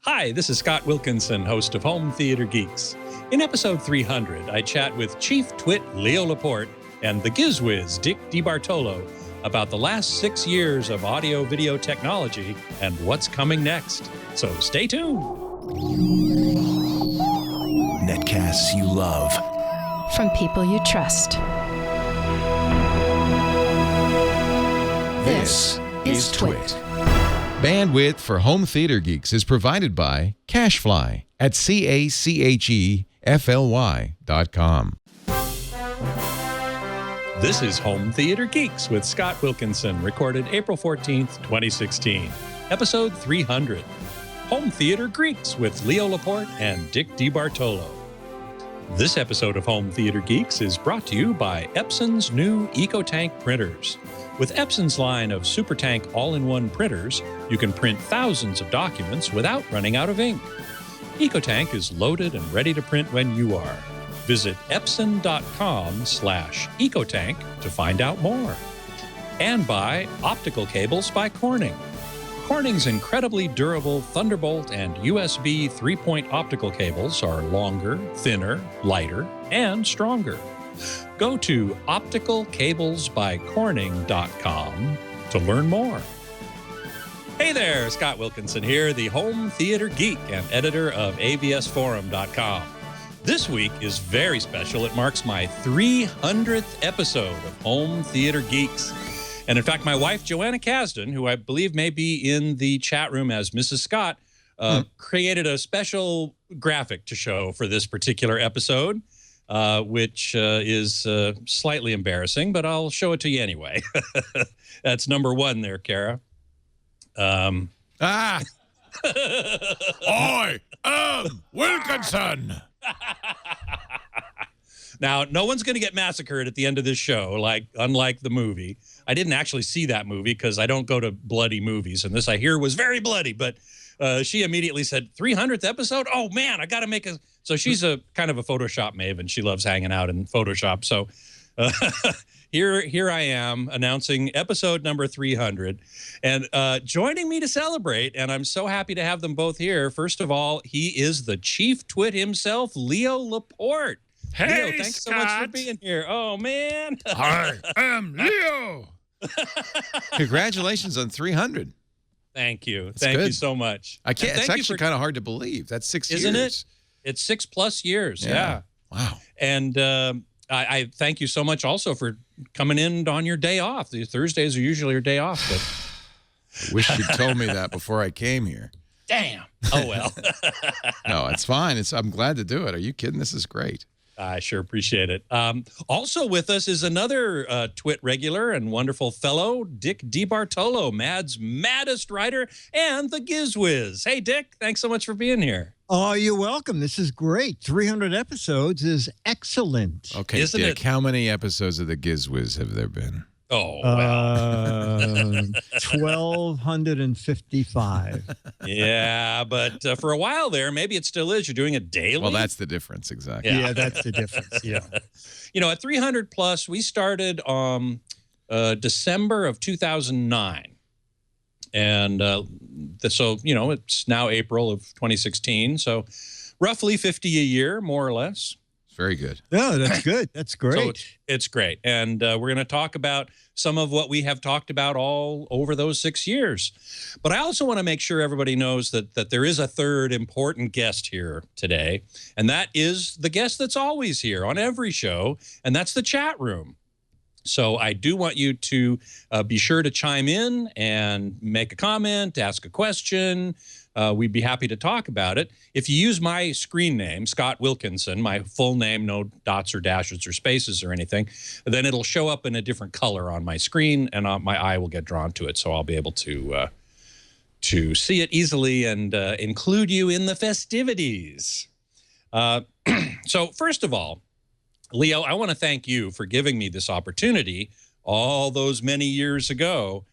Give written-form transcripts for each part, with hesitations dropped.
Hi, this is Scott Wilkinson, host of Home Theater Geeks. In episode 300, I chat with Chief Twit Leo Laporte and the Gizwiz Dick DeBartolo about the last 6 years of audio-video technology and what's coming next. So stay tuned. Netcasts you love. From people you trust. This is Twit. Bandwidth for Home Theater Geeks is provided by CacheFly at CACHEFLY.com. This is Home Theater Geeks with Scott Wilkinson, recorded April 14th, 2016. Episode 300. Home Theater Greeks with Leo Laporte and Dick DeBartolo. This episode of Home Theater Geeks is brought to you by Epson's new EcoTank printers. With Epson's line of SuperTank all-in-one printers, you can print thousands of documents without running out of ink. EcoTank is loaded and ready to print when you are. Visit epson.com/ecotank to find out more. And by Optical Cables by Corning. Corning's incredibly durable Thunderbolt and USB 3-point optical cables are longer, thinner, lighter, and stronger. Go to opticalcablesbycorning.com to learn more. Hey there, Scott Wilkinson here, the Home Theater Geek and editor of avsforum.com. This week is very special. It marks my 300th episode of Home Theater Geeks. And in fact, my wife, Joanna Kasdan, who I believe may be in the chat room as Mrs. Scott, created a special graphic to show for this particular episode. Which is slightly embarrassing, but I'll show it to you anyway. That's number one there, Kara. I am Wilkinson. Now, no one's going to get massacred at the end of this show, unlike the movie. I didn't actually see that movie because I don't go to bloody movies, and this I hear was very bloody, but she immediately said, 300th episode? Oh, man, I got to make a... So she's a kind of a Photoshop maven. She loves hanging out in Photoshop. So here I am announcing episode number 300. And joining me to celebrate, and I'm so happy to have them both here. First of all, he is the Chief Twit himself, Leo Laporte. Hey, Leo, thanks Scott. so much for being here. Oh, man. I am Leo. Congratulations on 300. Thank you. That's Thank you good. so much. I can't. And It's thank you actually kind of hard to believe. That's 6 years. Isn't it? It's 6+ years. Yeah. Wow. And I thank you so much also for coming in on your day off. The Thursdays are usually your day off. But I wish you'd told me that before I came here. damn. Oh, well. No, it's fine. I'm glad to do it. Are you kidding? This is great. I sure appreciate it. Also with us is another Twit regular and wonderful fellow, Dick DeBartolo, Mad's maddest writer and the Gizwiz. Hey, Dick, thanks so much for being here. Oh, you're welcome. This is great. 300 episodes is excellent. Okay, Isn't Dick, it? how many episodes of the Gizwiz have there been? Oh, well. 1,255. Yeah, but for a while there, maybe it still is. You're doing it daily. Well, that's the difference, exactly. Yeah, that's the difference. Yeah. You know, at 300 plus, we started December of 2009. And so, you know, it's now April of 2016. So roughly 50 a year, more or less. Very good. No, that's good. That's great. So it's great. And we're going to talk about some of what we have talked about all over those 6 years. But I also want to make sure everybody knows that there is a third important guest here today. And that is the guest that's always here on every show. And that's the chat room. So I do want you to be sure to chime in and make a comment, ask a question. We'd be happy to talk about it. If you use my screen name, Scott Wilkinson, my full name, no dots or dashes or spaces or anything, then it'll show up in a different color on my screen, and my eye will get drawn to it, so I'll be able to see it easily and include you in the festivities. So first of all, Leo, I want to thank you for giving me this opportunity all those many years ago.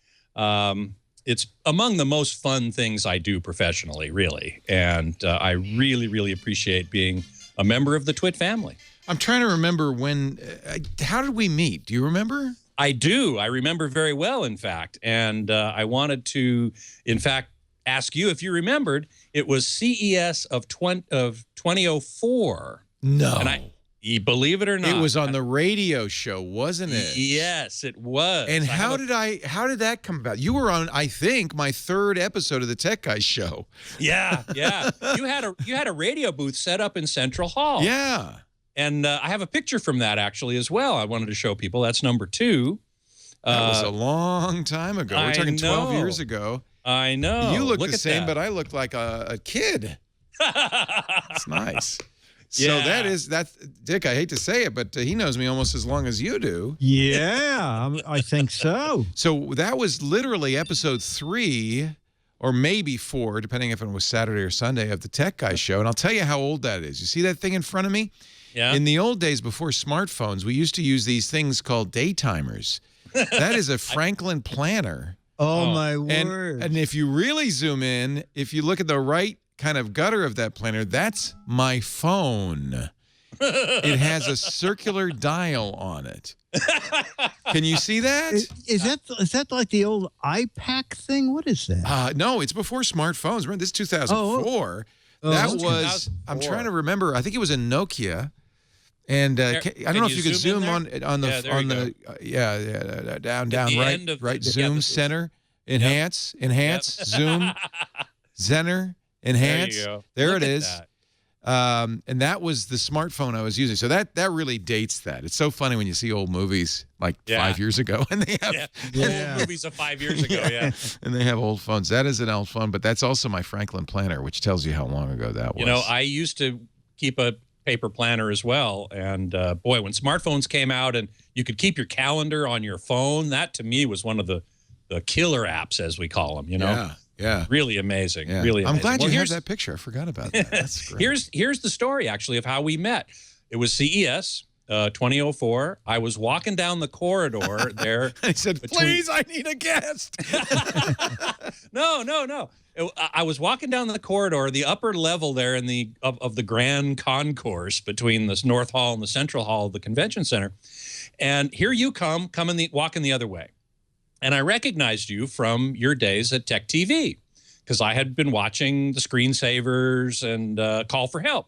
It's among the most fun things I do professionally, really. And I really, really appreciate being a member of the Twit family. I'm trying to remember when, how did we meet? Do you remember? I do. I remember very well, in fact. And I wanted to, in fact, ask you if you remembered. It was CES of 2004. No. And you believe it or not, it was on the radio show, wasn't it? Yes, it was. And how did that come about? You were on, I think, my 3rd episode of the Tech Guys show. Yeah. You had a radio booth set up in Central Hall. Yeah. And I have a picture from that actually as well. I wanted to show people. That's number 2. That was a long time ago. We're talking 12 years ago. I know. You look the at same, that. but I look like a kid. It's nice. So Yeah. that's Dick, I hate to say it, but he knows me almost as long as you do. Yeah, I think so. So that was literally episode 3 or maybe 4, depending if it was Saturday or Sunday, of the Tech Guy show. And I'll tell you how old that is. You see that thing in front of me? Yeah. In the old days before smartphones, we used to use these things called daytimers. That is a Franklin planner. Oh, my word. And if you really zoom in, if you look at the right kind of gutter of that planner, that's my phone. It has a circular dial on it. Can you see that? Is that like the old iPac thing? What is that? No, it's before smartphones. Remember, this is 2004. That was, 2004. I'm trying to remember, I think it was a Nokia. And I don't know if you could zoom on the down, zoom, center, enhance, zoom, center, enhance. There you go. There Look it at is. that. And that was the smartphone I was using. So that really dates that. It's so funny when you see old movies like 5 years ago, and they have old movies of 5 years ago. Yeah. and they have old phones. That is an old phone, but that's also my Franklin planner, which tells you how long ago that was. You know, I used to keep a paper planner as well. And boy, when smartphones came out and you could keep your calendar on your phone, that to me was one of the killer apps, as we call them, you know? Yeah. Really amazing. Yeah. Really amazing. I'm glad you have that picture. I forgot about that. That's great. Here's the story, actually, of how we met. It was CES 2004. I was walking down the corridor there. I said, please, I need a guest. No. I was walking down the corridor, the upper level there in of the grand concourse between this North Hall and the Central Hall of the Convention Center. And here you walking the other way. And I recognized you from your days at Tech TV because I had been watching the Screensavers and Call for Help.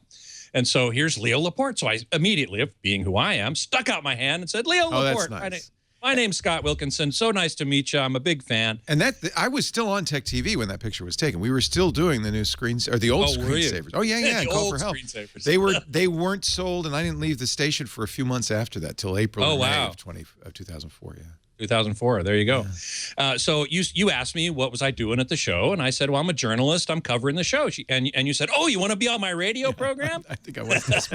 And so here's Leo Laporte. So I immediately, being who I am, stuck out my hand and said, Leo Laporte. That's nice. My name's Scott Wilkinson. So nice to meet you. I'm a big fan. And I was still on Tech TV when that picture was taken. We were still doing the new the old screensavers. Oh yeah, the Call old for Help. Screensavers. They weren't sold, and I didn't leave the station for a few months after that, till April or May of 2004. Yeah. 2004. There you go. Yeah. So you asked me what was I doing at the show, and I said, "Well, I'm a journalist. I'm covering the show." And you said, "Oh, you want to be on my radio program?" I think I was.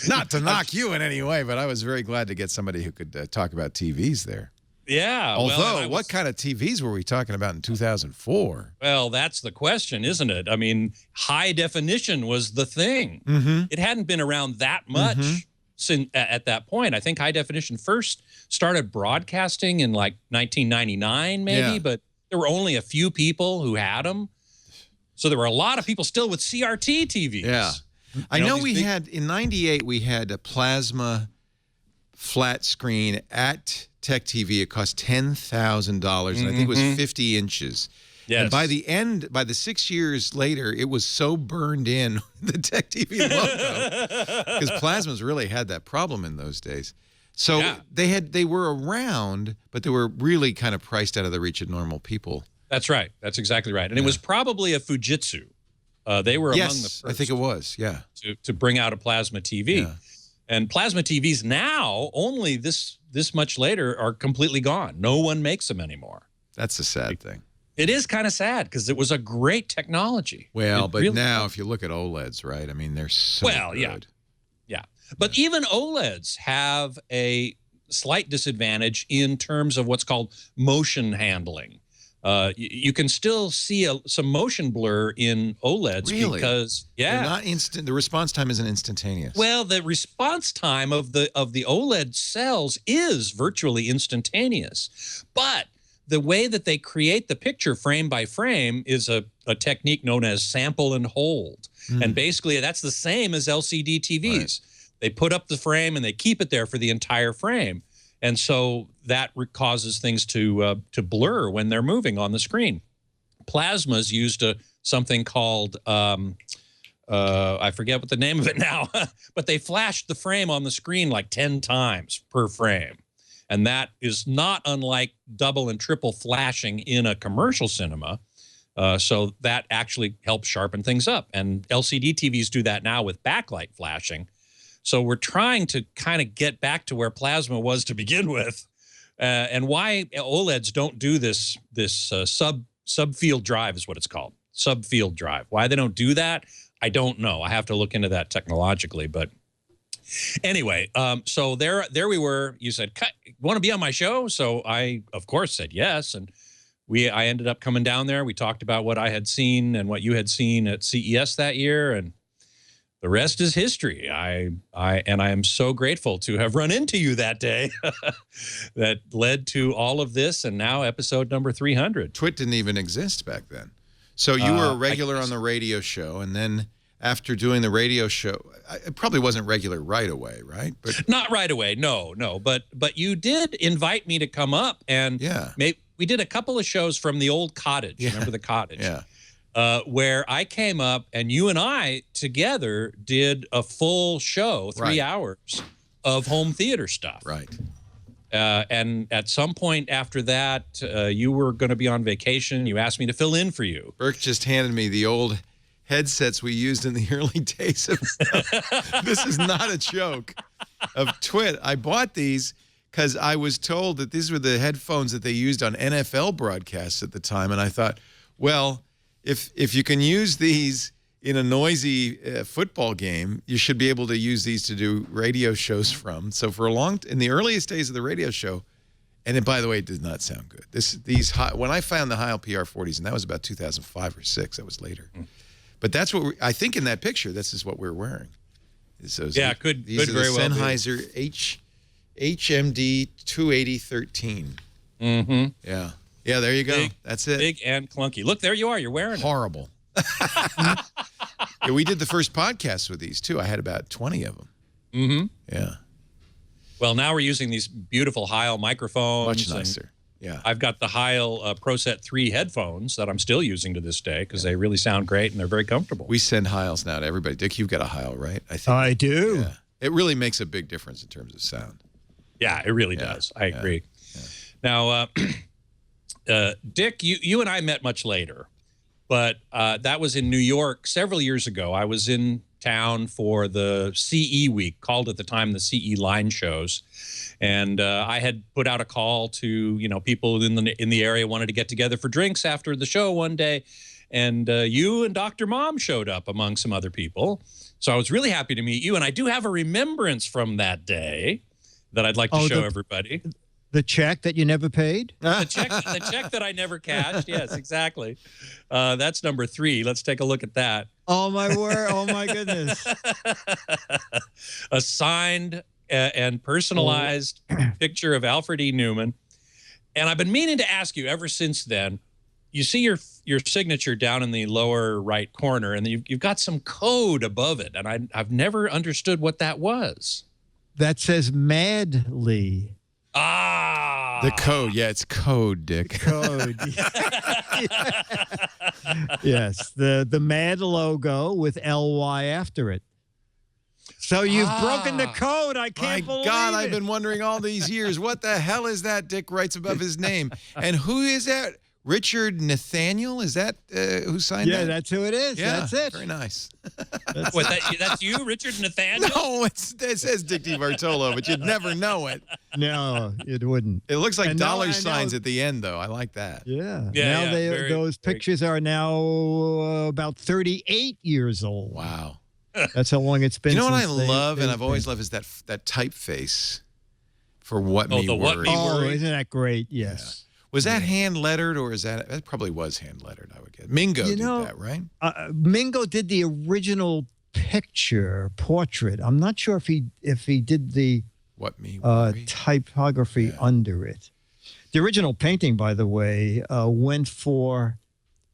Not to knock you in any way, but I was very glad to get somebody who could talk about TVs there. Yeah. Although, what kind of TVs were we talking about in 2004? Well, that's the question, isn't it? I mean, high definition was the thing. Mm-hmm. It hadn't been around that much since at that point. I think high definition first started broadcasting in like 1999, maybe, but there were only a few people who had them. So there were a lot of people still with CRT TVs. Yeah. I know we had, in 98, we had a plasma flat screen at Tech TV. It cost $10,000, and I think it was 50 inches. Yes. And by the 6 years later, it was so burned in, the Tech TV logo, because plasmas really had that problem in those days. So they were around, but they were really kind of priced out of the reach of normal people. That's right. That's exactly right. And it was probably a Fujitsu. They were among the first. I think it was, to bring out a plasma TV. Yeah. And plasma TVs now, only this much later, are completely gone. No one makes them anymore. That's a sad thing. It is kind of sad because it was a great technology. Well, but really now if you look at OLEDs, right? I mean, they're so good. Yeah. But even OLEDs have a slight disadvantage in terms of what's called motion handling. You can still see some motion blur in OLEDs because they're not instant. The response time isn't instantaneous. Well, the response time of the OLED cells is virtually instantaneous, but the way that they create the picture frame by frame is a technique known as sample and hold. And basically that's the same as LCD TVs. Right. They put up the frame and they keep it there for the entire frame. And so that causes things to blur when they're moving on the screen. Plasmas used a something called, I forget what the name of it now, but they flashed the frame on the screen like 10 times per frame. And that is not unlike double and triple flashing in a commercial cinema. So that actually helps sharpen things up. And LCD TVs do that now with backlight flashing. So we're trying to kind of get back to where plasma was to begin with. And why OLEDs don't do this subfield drive is what it's called, subfield drive. Why they don't do that, I don't know. I have to look into that technologically. But anyway, so there we were. You said, want to be on my show? So I, of course, said yes. And I ended up coming down there. We talked about what I had seen and what you had seen at CES that year. And the rest is history. I am so grateful to have run into you that day that led to all of this. And now episode number 300. Twit didn't even exist back then. So you were a regular on the radio show, and then after doing the radio show, it probably wasn't regular right away, right? But not right away, no. But you did invite me to come up, and we did a couple of shows from the old cottage. Yeah. Remember the cottage? Yeah. Where I came up, and you and I together did a full show, 3 hours of home theater stuff. Right. And at some point after that, you were going to be on vacation. You asked me to fill in for you. Burke just handed me the old headsets we used in the early days of stuff. This is not a joke of Twit. I bought these because I was told that these were the headphones that they used on NFL broadcasts at the time. And I thought, well, if you can use these in a noisy football game, you should be able to use these to do radio shows from. So for in the earliest days of the radio show, and by the way, it did not sound good. When I found the Heil PR40s, and that was about 2005 or 6, that was later. But that's what I think in that picture. This is what we're wearing. Could very well Sennheiser HMD 28013. Mm-hmm. Yeah. Yeah, there you go. That's it. Big and clunky. Look, there you are. You're wearing it. Horrible. Yeah, we did the first podcast with these, too. I had about 20 of them. Mm-hmm. Yeah. Well, now we're using these beautiful Heil microphones. Much nicer. Yeah. I've got the Heil ProSet 3 headphones that I'm still using to this day because they really sound great and they're very comfortable. We send Heils now to everybody. Dick, you've got a Heil, right? I do. Yeah. It really makes a big difference in terms of sound. Yeah, it really does. I agree. Yeah. Now, Dick, you and I met much later, but that was in New York several years ago. I was in town for the CE week, called at the time the CE line shows, and I had put out a call to people in the area wanted to get together for drinks after the show one day, and you and Dr. Mom showed up among some other people. So I was really happy to meet you, and I do have a remembrance from that day that I'd like to show everybody. The check that you never paid? The check that I never cashed. Yes, exactly. That's number 3. Let's take a look at that. Oh, my word. Oh, my goodness. A signed and personalized picture of Alfred E. Newman. And I've been meaning to ask you ever since then, you see your signature down in the lower right corner, and you've got some code above it. And I've never understood what that was. That says Madly. Ah, the code. Yeah, it's code, Dick. Code. Yes, the Mad logo with LY after it. So you've broken the code. I can't believe it. My God, I've been wondering all these years, what the hell is that Dick writes above his name? And who is that? Richard Nathaniel? Is that who signed that? Yeah, that's who it is. Yeah, that's it. Very nice. That's you, Richard Nathaniel? No, it says Dick DeBartolo, but you'd never know it. No, it wouldn't. It looks like dollar signs at the end, though. I like that. Yeah. Yeah. Those pictures are now about 38 years old. Wow. That's how long it's been. You know what I love, and I've always loved, is that typeface for What Me Worry. What Me Worry. Oh, isn't that great? Yes. Yeah. Was that hand lettered, or is that probably was hand lettered? I would guess. Mingo did that, right? Mingo did the original portrait. I'm not sure if he did the What Me Worry typography under it. The original painting, by the way, went for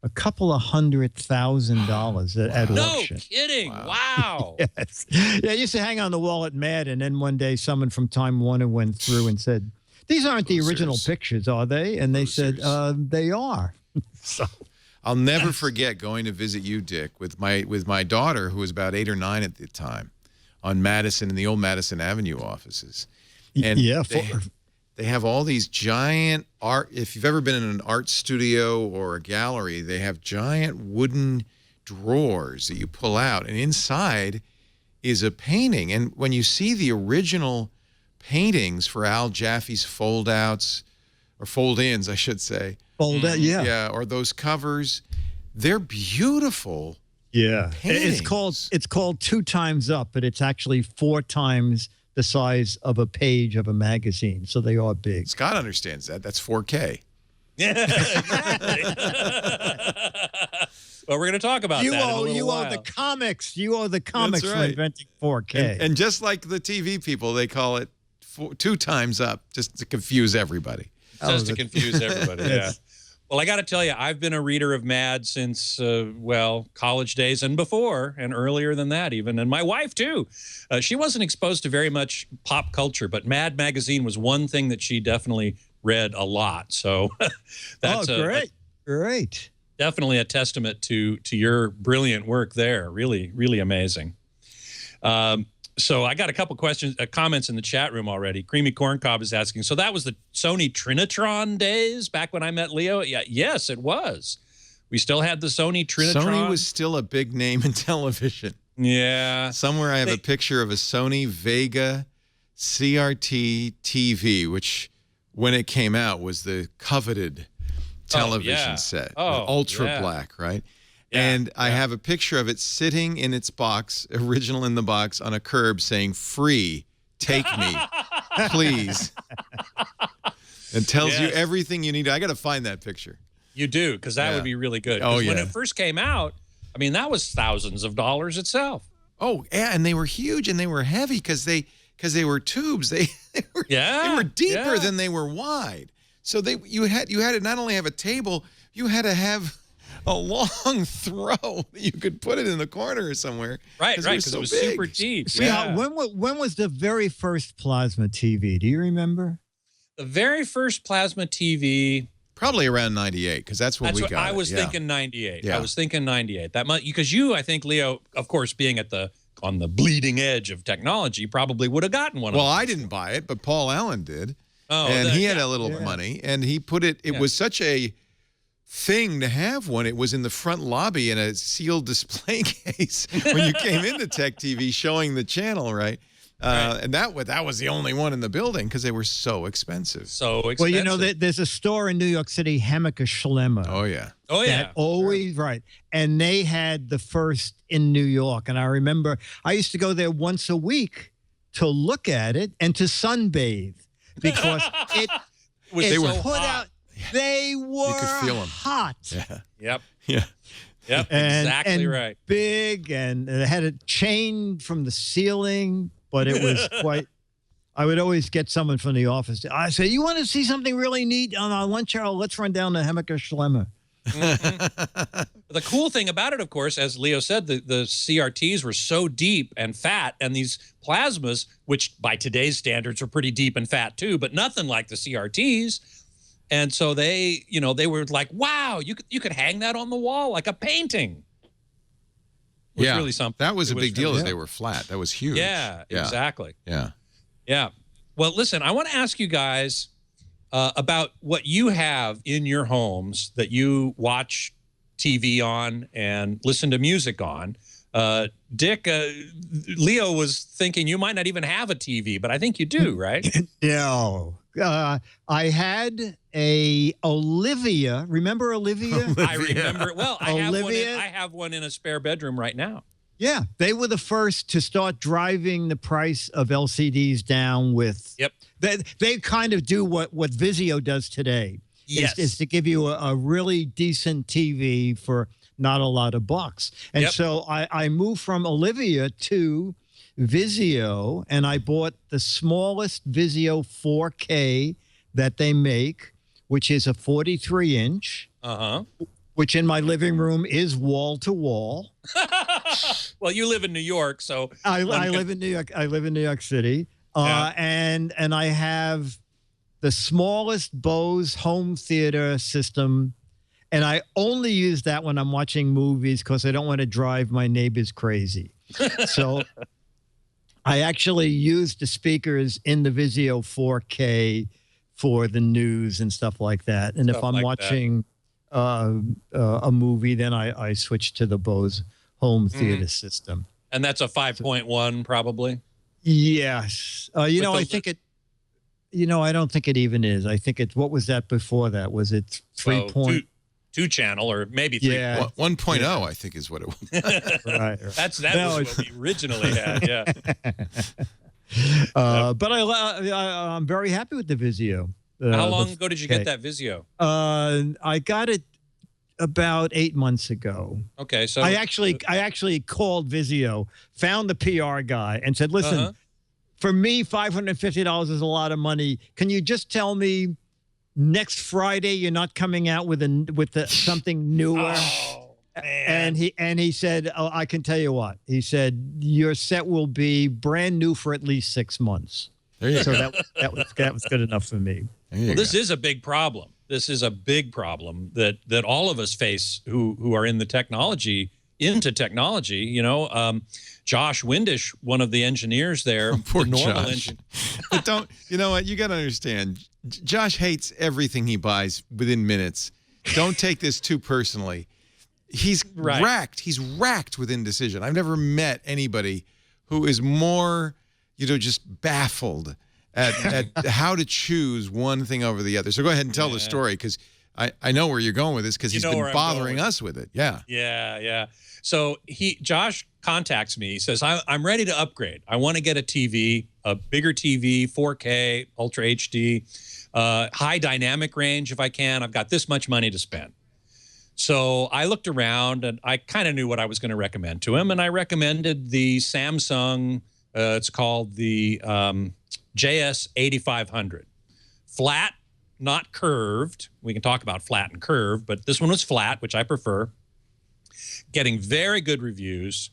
a couple of $100,000 at auction. No kidding! Wow. Yes. Yeah, I used to hang on the wall at Mad, and then one day someone from Time Warner went through and said, "These aren't the original pictures, are they?" And they said, "They are." So I'll never forget going to visit you, Dick, with my daughter, who was about 8 or 9 at the time, on Madison, in the old Madison Avenue offices. And they have all these giant art. If you've ever been in an art studio or a gallery, they have giant wooden drawers that you pull out, and inside is a painting. And when you see the original paintings for Al Jaffe's fold-outs, or fold-ins, I should say. Fold-out, yeah. Yeah, or those covers, they're beautiful. Yeah. Paintings. It's called 2 Times Up, but it's actually 4 times the size of a page of a magazine, so they are big. Scott understands that. That's 4K. Yeah, exactly. Well, we're going to talk about that in a little while. Owe the comics. You owe the comics for inventing 4K. And just like the TV people, they call it 2 times up, just to confuse everybody. Just to confuse everybody, yeah. Well, I got to tell you, I've been a reader of Mad since, college days and before, and earlier than that even. And my wife, too. She wasn't exposed to very much pop culture, but Mad magazine was one thing that she definitely read a lot. So that's great. Definitely a testament to your brilliant work there. Really, really amazing. So I got a couple comments in the chat room already. Creamy Corncob is asking, so that was the Sony Trinitron days back when I met Leo? Yeah, yes, it was. We still had the Sony Trinitron. Sony was still a big name in television. Yeah. Somewhere I have a picture of a Sony Vega CRT TV, which when it came out was the coveted television set. Ultra black, right? Yeah, and I have a picture of it sitting in its box, original in the box, on a curb saying, "Free, take me, please." And tells you everything you need. I got to find that picture. You do, because that would be really good. Oh, yeah. When it first came out, I mean, that was thousands of dollars itself. Oh, yeah, and they were huge and they were heavy because they were tubes. They were deeper than they were wide. So you had to not only have a table, you had to have a long throw that you could put it in the corner or somewhere. Right, because it was super deep. Yeah. When was the very first plasma TV? Do you remember? The very first plasma TV, probably around 98, because that's when we got it. I was thinking 98. Yeah. I was thinking 98. That much, because you, I think, Leo, of course, being on the bleeding edge of technology, probably would have gotten one. Well, I didn't buy it, but Paul Allen did. Oh, and he had a little money, and he put it. It was such a thing to have one. It was in the front lobby in a sealed display case when you came into Tech TV, showing the channel, right? And that was the only one in the building because they were so expensive. Well, you know, there's a store in New York City, Hammacher Schlemmer. Oh, yeah. Oh, yeah. Always, right. And they had the first in New York. And I remember I used to go there once a week to look at it and to sunbathe because they were put out. They were you could feel them. Hot. Yeah. Yep. Yeah. Yep. Exactly right. Big, and it had a chain from the ceiling, but it was quite. I would always get someone from the office. I say, "You want to see something really neat on our lunch hour? Let's run down to Hammacher Schlemmer." The cool thing about it, of course, as Leo said, the CRTs were so deep and fat, and these plasmas, which by today's standards are pretty deep and fat too, but nothing like the CRTs. And so they were like, wow, you could hang that on the wall like a painting. It was really something. That was a big deal as they were flat. That was huge. Yeah, exactly. Yeah. Yeah. Well, listen, I want to ask you guys about what you have in your homes that you watch TV on and listen to music on. Dick, Leo was thinking you might not even have a TV, but I think you do, right? No. I had a Olivia. Remember Olivia? I remember it well. I have one in a spare bedroom right now. Yeah, they were the first to start driving the price of LCDs down with. Yep. They kind of do what Vizio does today. Yes. Is to give you a really decent TV for not a lot of bucks. And so I moved from Olivia to Vizio, and I bought the smallest Vizio 4K that they make, which is a 43-inch, which in my living room is wall to wall. Well, you live in New York, so I live in New York. I live in New York City, and I have the smallest Bose home theater system And I only use that when I'm watching movies because I don't want to drive my neighbors crazy. So I actually use the speakers in the Vizio 4K for the news and stuff like that. And if I'm watching a movie, then I switch to the Bose home theater system. And that's a 5.1 probably? Yes. You know, I think it, you know, I don't think it even is. I think it's, what was that before that? Was it 3.2 channel or maybe 3? Yeah. 1.0, I think is what it was. Right. That was what we originally had, yeah. But I'm very happy with the Vizio. How long ago did you get that Vizio? I got it about 8 months ago. Okay, so I actually called Vizio, found the PR guy, and said, "Listen, for me, $550 is a lot of money. Can you just tell me next Friday you're not coming out with something newer?" And he said, "Oh, I can tell you what." He said, "Your set will be brand new for at least 6 months." There you So go. that was good enough for me. Well, this is a big problem. This is a big problem that all of us face who are in the technology, you know. Josh Windish, one of the engineers there, Poor the normal Josh. But don't, you know what? You got to understand, Josh hates everything he buys within minutes. Don't take this too personally. He's racked. He's racked with indecision. I've never met anybody who is more, you know, just baffled at how to choose one thing over the other. So go ahead and tell the story, because I know where you're going with this, because he's been bothering us with it. Yeah. Yeah. So Josh contacts me. He says, I'm ready to upgrade. I want to get a TV, a bigger TV, 4K, Ultra HD, high dynamic range if I can. I've got this much money to spend. So I looked around and I kind of knew what I was going to recommend to him. And I recommended the Samsung, it's called the JS 8500. Flat, not curved. We can talk about flat and curved, but this one was flat, which I prefer. Getting very good reviews.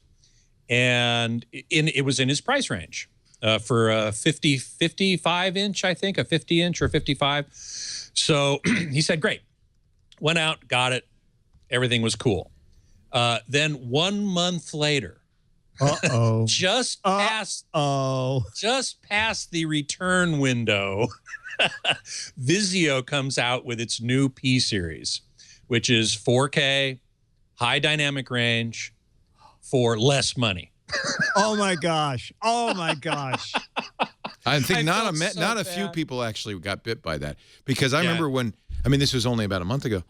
And it was in his price range for a 55 inch, I think, a 50 inch or 55. So he said, great. Went out, got it. Everything was cool. Then 1 month later, just past the return window, Vizio comes out with its new P series, which is 4K, high dynamic range, for less money. Oh my gosh! Oh my gosh! I think not a bad. few people actually got bit by that, because I remember when, I mean, this was only about a month ago.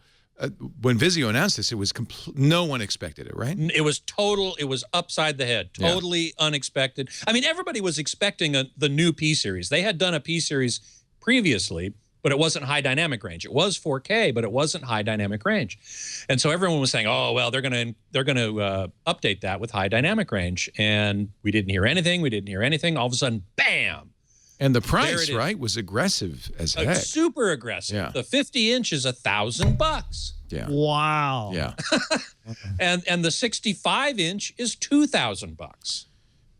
When Vizio announced this, it was no one expected it, right? It was it was upside the head, totally unexpected. I mean, everybody was expecting the new P series. They had done a P series previously, but it wasn't high dynamic range. It was 4K, but it wasn't high dynamic range. And so everyone was saying, "Oh, well, they're going to update that with high dynamic range." And we didn't hear anything. We didn't hear anything. All of a sudden, bam! And the price, right, was aggressive as heck. Super aggressive. Yeah. The 50 inch is $1,000. Yeah. Wow. Yeah. And the 65 inch is $2,000.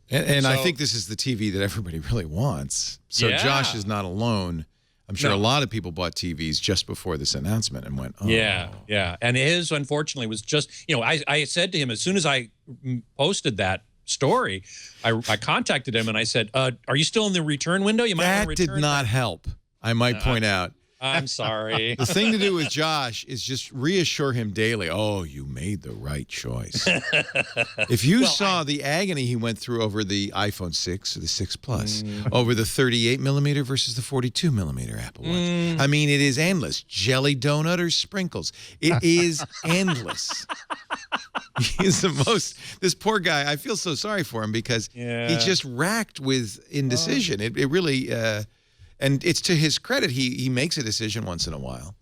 And I think this is the TV that everybody really wants. So Josh is not alone. I'm sure a lot of people bought TVs just before this announcement and went, oh. Yeah. And his, unfortunately, was just, you know, I said to him, as soon as I posted that story, I contacted him and I said, are you still in the return window? You might want to return. That did not help, I might point out. I'm sorry. The thing to do with Josh is just reassure him daily, oh, you made the right choice. If you saw the agony he went through over the iPhone 6 or the 6 Plus, over the 38 millimeter versus the 42 millimeter Apple Watch. I mean, it is endless. Jelly donut or sprinkles. It is endless. He's the most, this poor guy, I feel so sorry for him, because he's just racked with indecision. It really... and it's to his credit, he makes a decision once in a while.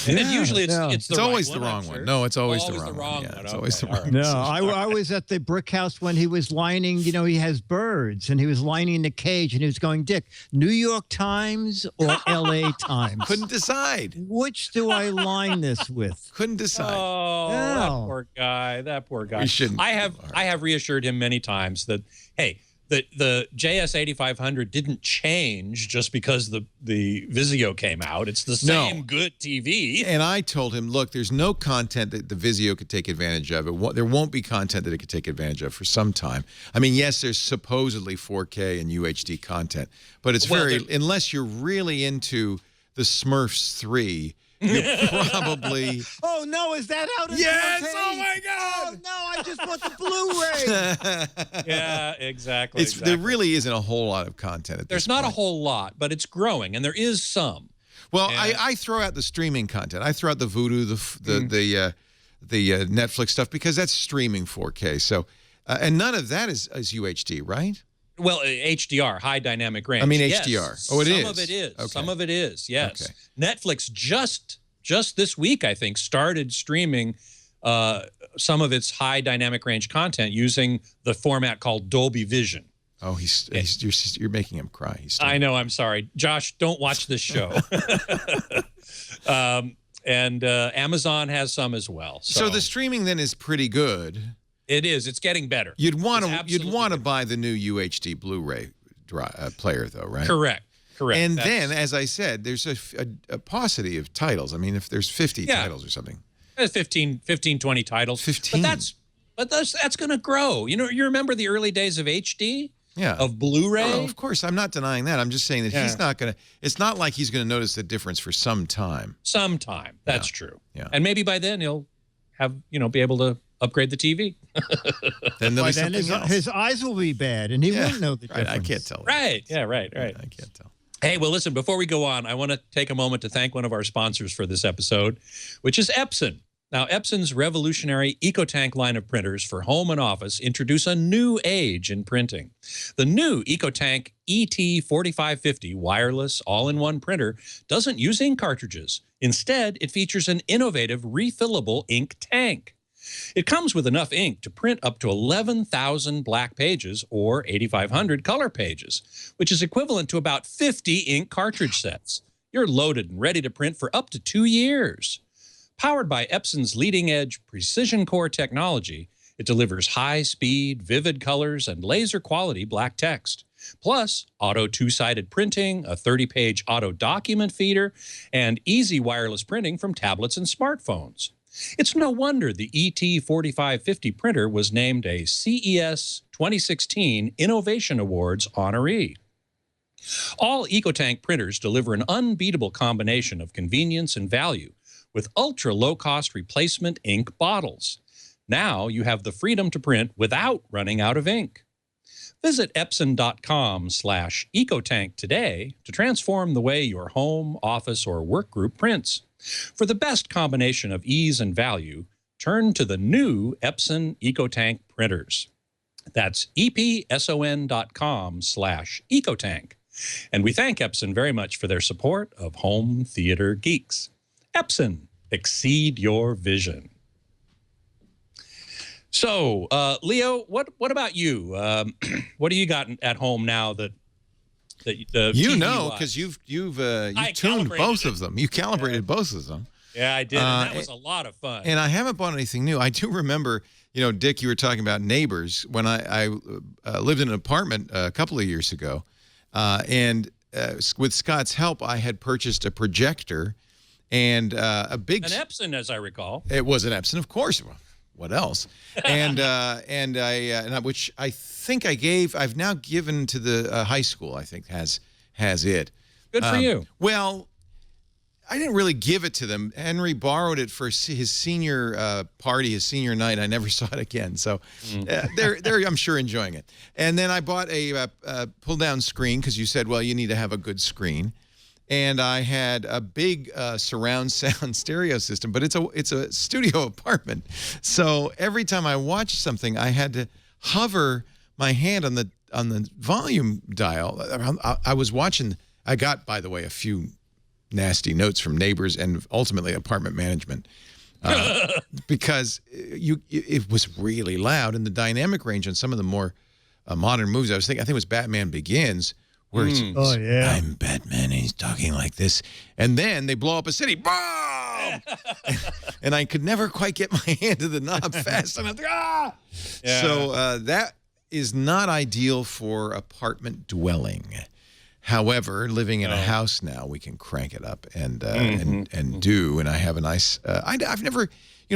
And usually it's always the right wrong one. one. No, it's always the Always wrong one. Yeah, one. it's always the Okay, wrong No, one. I was at the brick house when he was lining, you know, he has birds, and he was lining the cage, and he was going, Dick, New York Times or LA Times? Couldn't decide. Which do I line this with? Couldn't decide. Oh, that No. poor guy. That poor guy. We shouldn't. I have reassured him many times that, hey, the JS8500 didn't change just because the Vizio came out. It's the same good TV. And I told him, look, there's no content that the Vizio could take advantage of. There won't be content that it could take advantage of for some time. I mean, yes, there's supposedly 4K and UHD content, but it's unless you're really into the Smurfs 3, you're probably... Oh, no, is that out of Yes, 4K? oh my God! Oh, no, I just bought the Blu-ray. Yeah, exactly. There really isn't a whole lot of content at this There's not point. a whole lot, but it's growing, and there is some. Well, I throw out the streaming content. I throw out the Vudu, the Netflix stuff, because that's streaming 4K. So, and none of that is UHD, right? Well, HDR, high dynamic range. I mean yes. HDR. Oh, it is. Some of it is. Okay. Some of it is. Yes. Okay. Netflix just this week, I think, started streaming some of its high dynamic range content using the format called Dolby Vision. Oh, you're making him cry. I know. I'm sorry, Josh. Don't watch this show. And Amazon has some as well. So the streaming then is pretty good. It is. It's getting better. You'd want to buy the new UHD Blu-ray player, though, right? Correct. And then, as I said, there's a paucity of titles. I mean, if there's 50 titles or something. 15, 20 titles. 15. But that's going to grow. You know, you remember the early days of HD? Yeah. Of Blu-ray? Oh, of course. I'm not denying that. I'm just saying that he's not going to, it's not like he's going to notice the difference for some time. Sometime. That's true. Yeah. And maybe by then he'll have, be able to upgrade the TV. Then there'll be something else. His eyes will be bad, and he won't know the difference. I can't tell. Right. Yeah, right. I can't tell. Hey, well, listen, before we go on, I want to take a moment to thank one of our sponsors for this episode, which is Epson. Now, Epson's revolutionary EcoTank line of printers for home and office introduce a new age in printing. The new EcoTank ET4550 wireless all-in-one printer doesn't use ink cartridges. Instead, it features an innovative refillable ink tank. It comes with enough ink to print up to 11,000 black pages or 8,500 color pages, which is equivalent to about 50 ink cartridge sets. You're loaded and ready to print for up to 2 years. Powered by Epson's leading-edge precision core technology, it delivers high-speed, vivid colors, and laser-quality black text. Plus, auto two-sided printing, a 30-page auto document feeder, and easy wireless printing from tablets and smartphones. It's no wonder the ET4550 printer was named a CES 2016 Innovation Awards honoree. All EcoTank printers deliver an unbeatable combination of convenience and value with ultra-low-cost replacement ink bottles. Now you have the freedom to print without running out of ink. Visit Epson.com/EcoTank today to transform the way your home, office, or work group prints. For the best combination of ease and value, turn to the new Epson EcoTank printers. That's epson.com/EcoTank. And we thank Epson very much for their support of Home Theater Geeks. Epson, exceed your vision. So, Leo, what about you? What do you got at home now that because you've tuned both of them. You calibrated both of them. Yeah, I did. And that was a lot of fun. And I haven't bought anything new. I do remember, Dick, you were talking about neighbors when I lived in an apartment a couple of years ago, and with Scott's help, I had purchased a projector and an Epson, as I recall. It was an Epson, of course. What else? And which I think I've now given to the high school. I think has it. Good for you. Well, I didn't really give it to them. Henry borrowed it for his senior party, his senior night. I never saw it again. So they're I'm sure enjoying it. And then I bought a pull down screen because you said, well, you need to have a good screen. And I had a big surround sound stereo system, but it's a studio apartment. So every time I watched something, I had to hover my hand on the volume dial. I was watching. I got, by the way, a few nasty notes from neighbors and ultimately apartment management because it was really loud, and the dynamic range on some of the more modern movies. I think it was Batman Begins. Where it's, I'm Batman, and he's talking like this. And then they blow up a city. Boom! And I could never quite get my hand to the knob fast enough. So that is not ideal for apartment dwelling. However, living in a house now, we can crank it up and do. And I have a nice. I've never,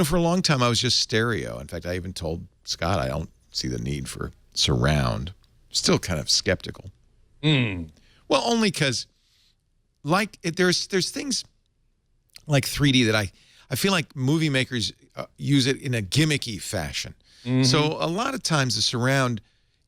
for a long time I was just stereo. In fact, I even told Scott I don't see the need for surround. Still kind of skeptical. Well, only because, there's things like 3D that I feel like movie makers use it in a gimmicky fashion. So a lot of times the surround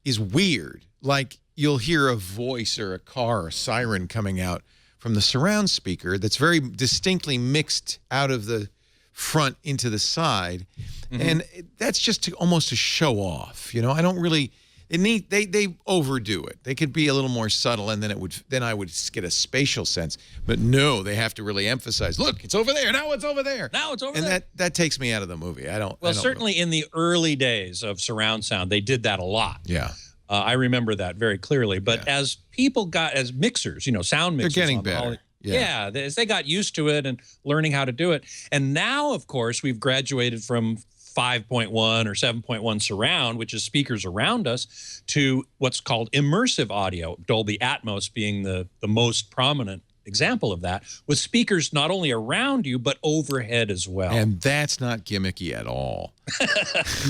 is weird. Like you'll hear a voice or a car or a siren coming out from the surround speaker that's very distinctly mixed out of the front into the side. And that's just almost to show off. I don't really... They overdo it. They could be a little more subtle, and then I would get a spatial sense. But no, they have to really emphasize. Look, it's over there. Now it's over there. Now it's over there. And that takes me out of the movie. Well, certainly in the early days of surround sound, they did that a lot. Yeah. I remember that very clearly. But as people as mixers, sound mixers, they're getting better. As they got used to it and learning how to do it, and now, of course, we've graduated from 5.1 or 7.1 surround, which is speakers around us, to what's called immersive audio, Dolby Atmos being the most prominent example of that, with speakers not only around you, but overhead as well. And that's not gimmicky at all.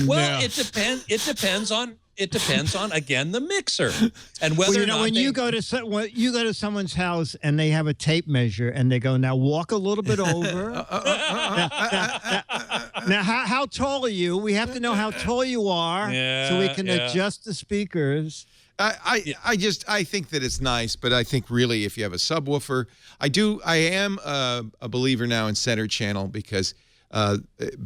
Well, no. It depends on again the mixer and whether or not when you go to someone's house and they have a tape measure and they go, now walk a little bit over. Now how tall are you? We have to know how tall you are so we can adjust the speakers. I think that it's nice, but I think really if you have a subwoofer, I am a believer now in center channel because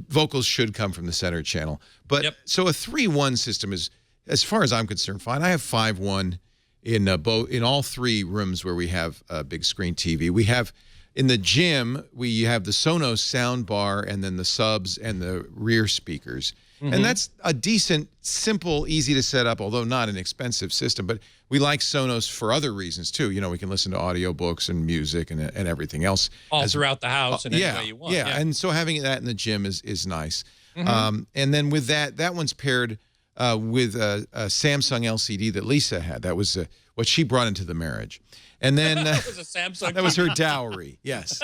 vocals should come from the center channel. But so a 3-1 system is, as far as I'm concerned, fine. I have 5.1 in all three rooms where we have a big screen TV. We have in the gym, we have the Sonos sound bar and then the subs and the rear speakers. And that's a decent, simple, easy to set up, although not an expensive system. But we like Sonos for other reasons too. We can listen to audiobooks and music and everything else. All throughout the house and any way you want. Yeah, and so having that in the gym is nice. And then with that one's paired with a Samsung LCD that Lisa had. That was what she brought into the marriage. And then that was a Samsung. That was her dowry. Yes.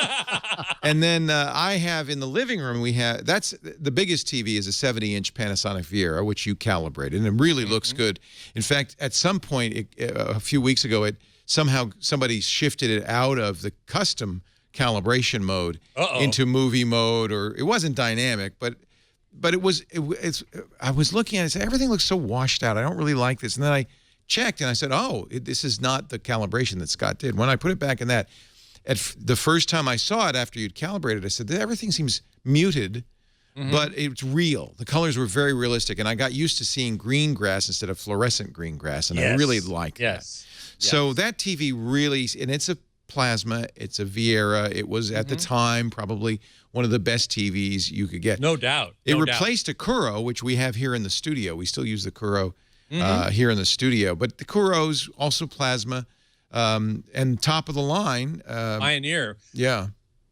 And then I have in the living room that's the biggest TV is a 70-inch Panasonic Viera, which you calibrated, and it really looks good. In fact, at some point a few weeks ago, somebody shifted it out of the custom calibration mode into movie mode, or it wasn't dynamic, but I was looking at it and said, everything looks so washed out. I don't really like this. And then I checked and I said, this is not the calibration that Scott did. When I put it back in that, the first time I saw it after you'd calibrated, I said, everything seems muted, but it's real. The colors were very realistic, and I got used to seeing green grass instead of fluorescent green grass, and I really like that. So that TV really, and it's a plasma, it's a Viera. It was at the time probably one of the best TVs you could get. No doubt. It replaced a Kuro, which we have here in the studio. We still use the Kuro here in the studio, but the Kuro's also plasma, and top of the line. Pioneer. Yeah.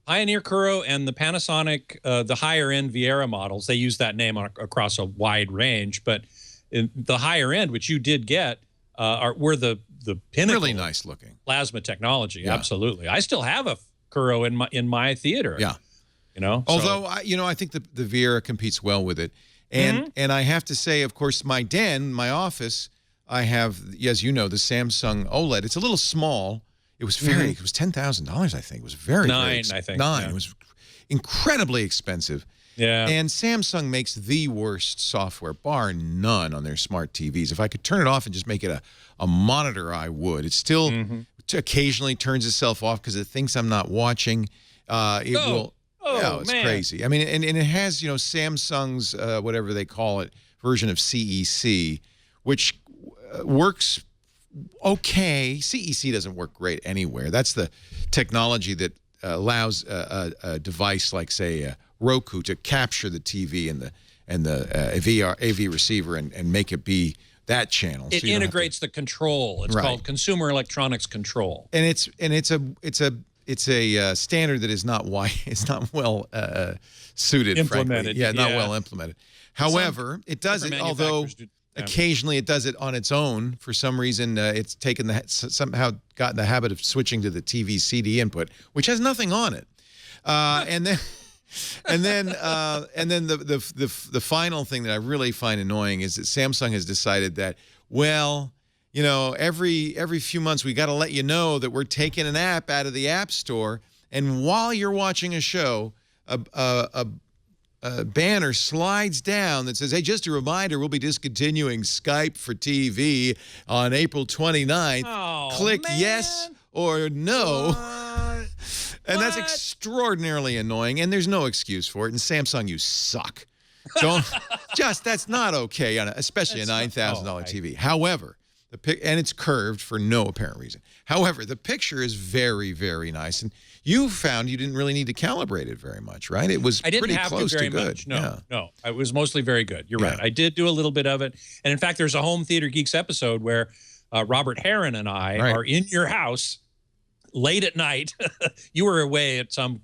Pioneer Kuro and the Panasonic, the higher end Viera models, they use that name across a wide range, but the higher end, which you did get, were the pinnacle. Really nice looking. Plasma technology. Yeah. Absolutely. I still have a Kuro in my theater. Yeah. Although I think the Viera competes well with it. And I have to say, of course, my den, my office, I have, as you know, the Samsung OLED. It's a little small. It was it was $10,000, I think. It was very I think. $9. Yeah. It was incredibly expensive. Yeah. And Samsung makes the worst software, bar none, on their smart TVs. If I could turn it off and just make it a monitor, I would. It still occasionally turns itself off because it thinks I'm not watching. It will. Oh, it's crazy. I mean, and it has, Samsung's, whatever they call it, version of CEC, which works okay. CEC doesn't work great anywhere. That's the technology that allows a device like, say, Roku to capture the TV and the AV receiver and make it be that channel. It integrates the control. It's called consumer electronics control. And it's a standard that is not well suited, implemented. Frankly. Yeah, not well implemented. However, it does it. Although Occasionally, it does it on its own. For some reason, it's somehow gotten the habit of switching to the TV CD input, which has nothing on it. And then the final thing that I really find annoying is that Samsung has decided that, well, you know, every few months we got to let you know that we're taking an app out of the App Store, and while you're watching a show, a banner slides down that says, hey, just a reminder, we'll be discontinuing Skype for TV on April 29th. Oh, Click man. yes or no. And that's What? extraordinarily annoying, and there's no excuse for it. And Samsung, you suck. Don't that's not okay, especially a $9,000 TV. However, and it's curved for no apparent reason. However, the picture is very, very nice, and you found you didn't really need to calibrate it very much, right? It was pretty close to good. Much. No, yeah. no, it was mostly very good. You're Yeah. right. I did do a little bit of it, and in fact, there's a Home Theater Geeks episode where Robert Heron and I are in your house late at night. You were away at some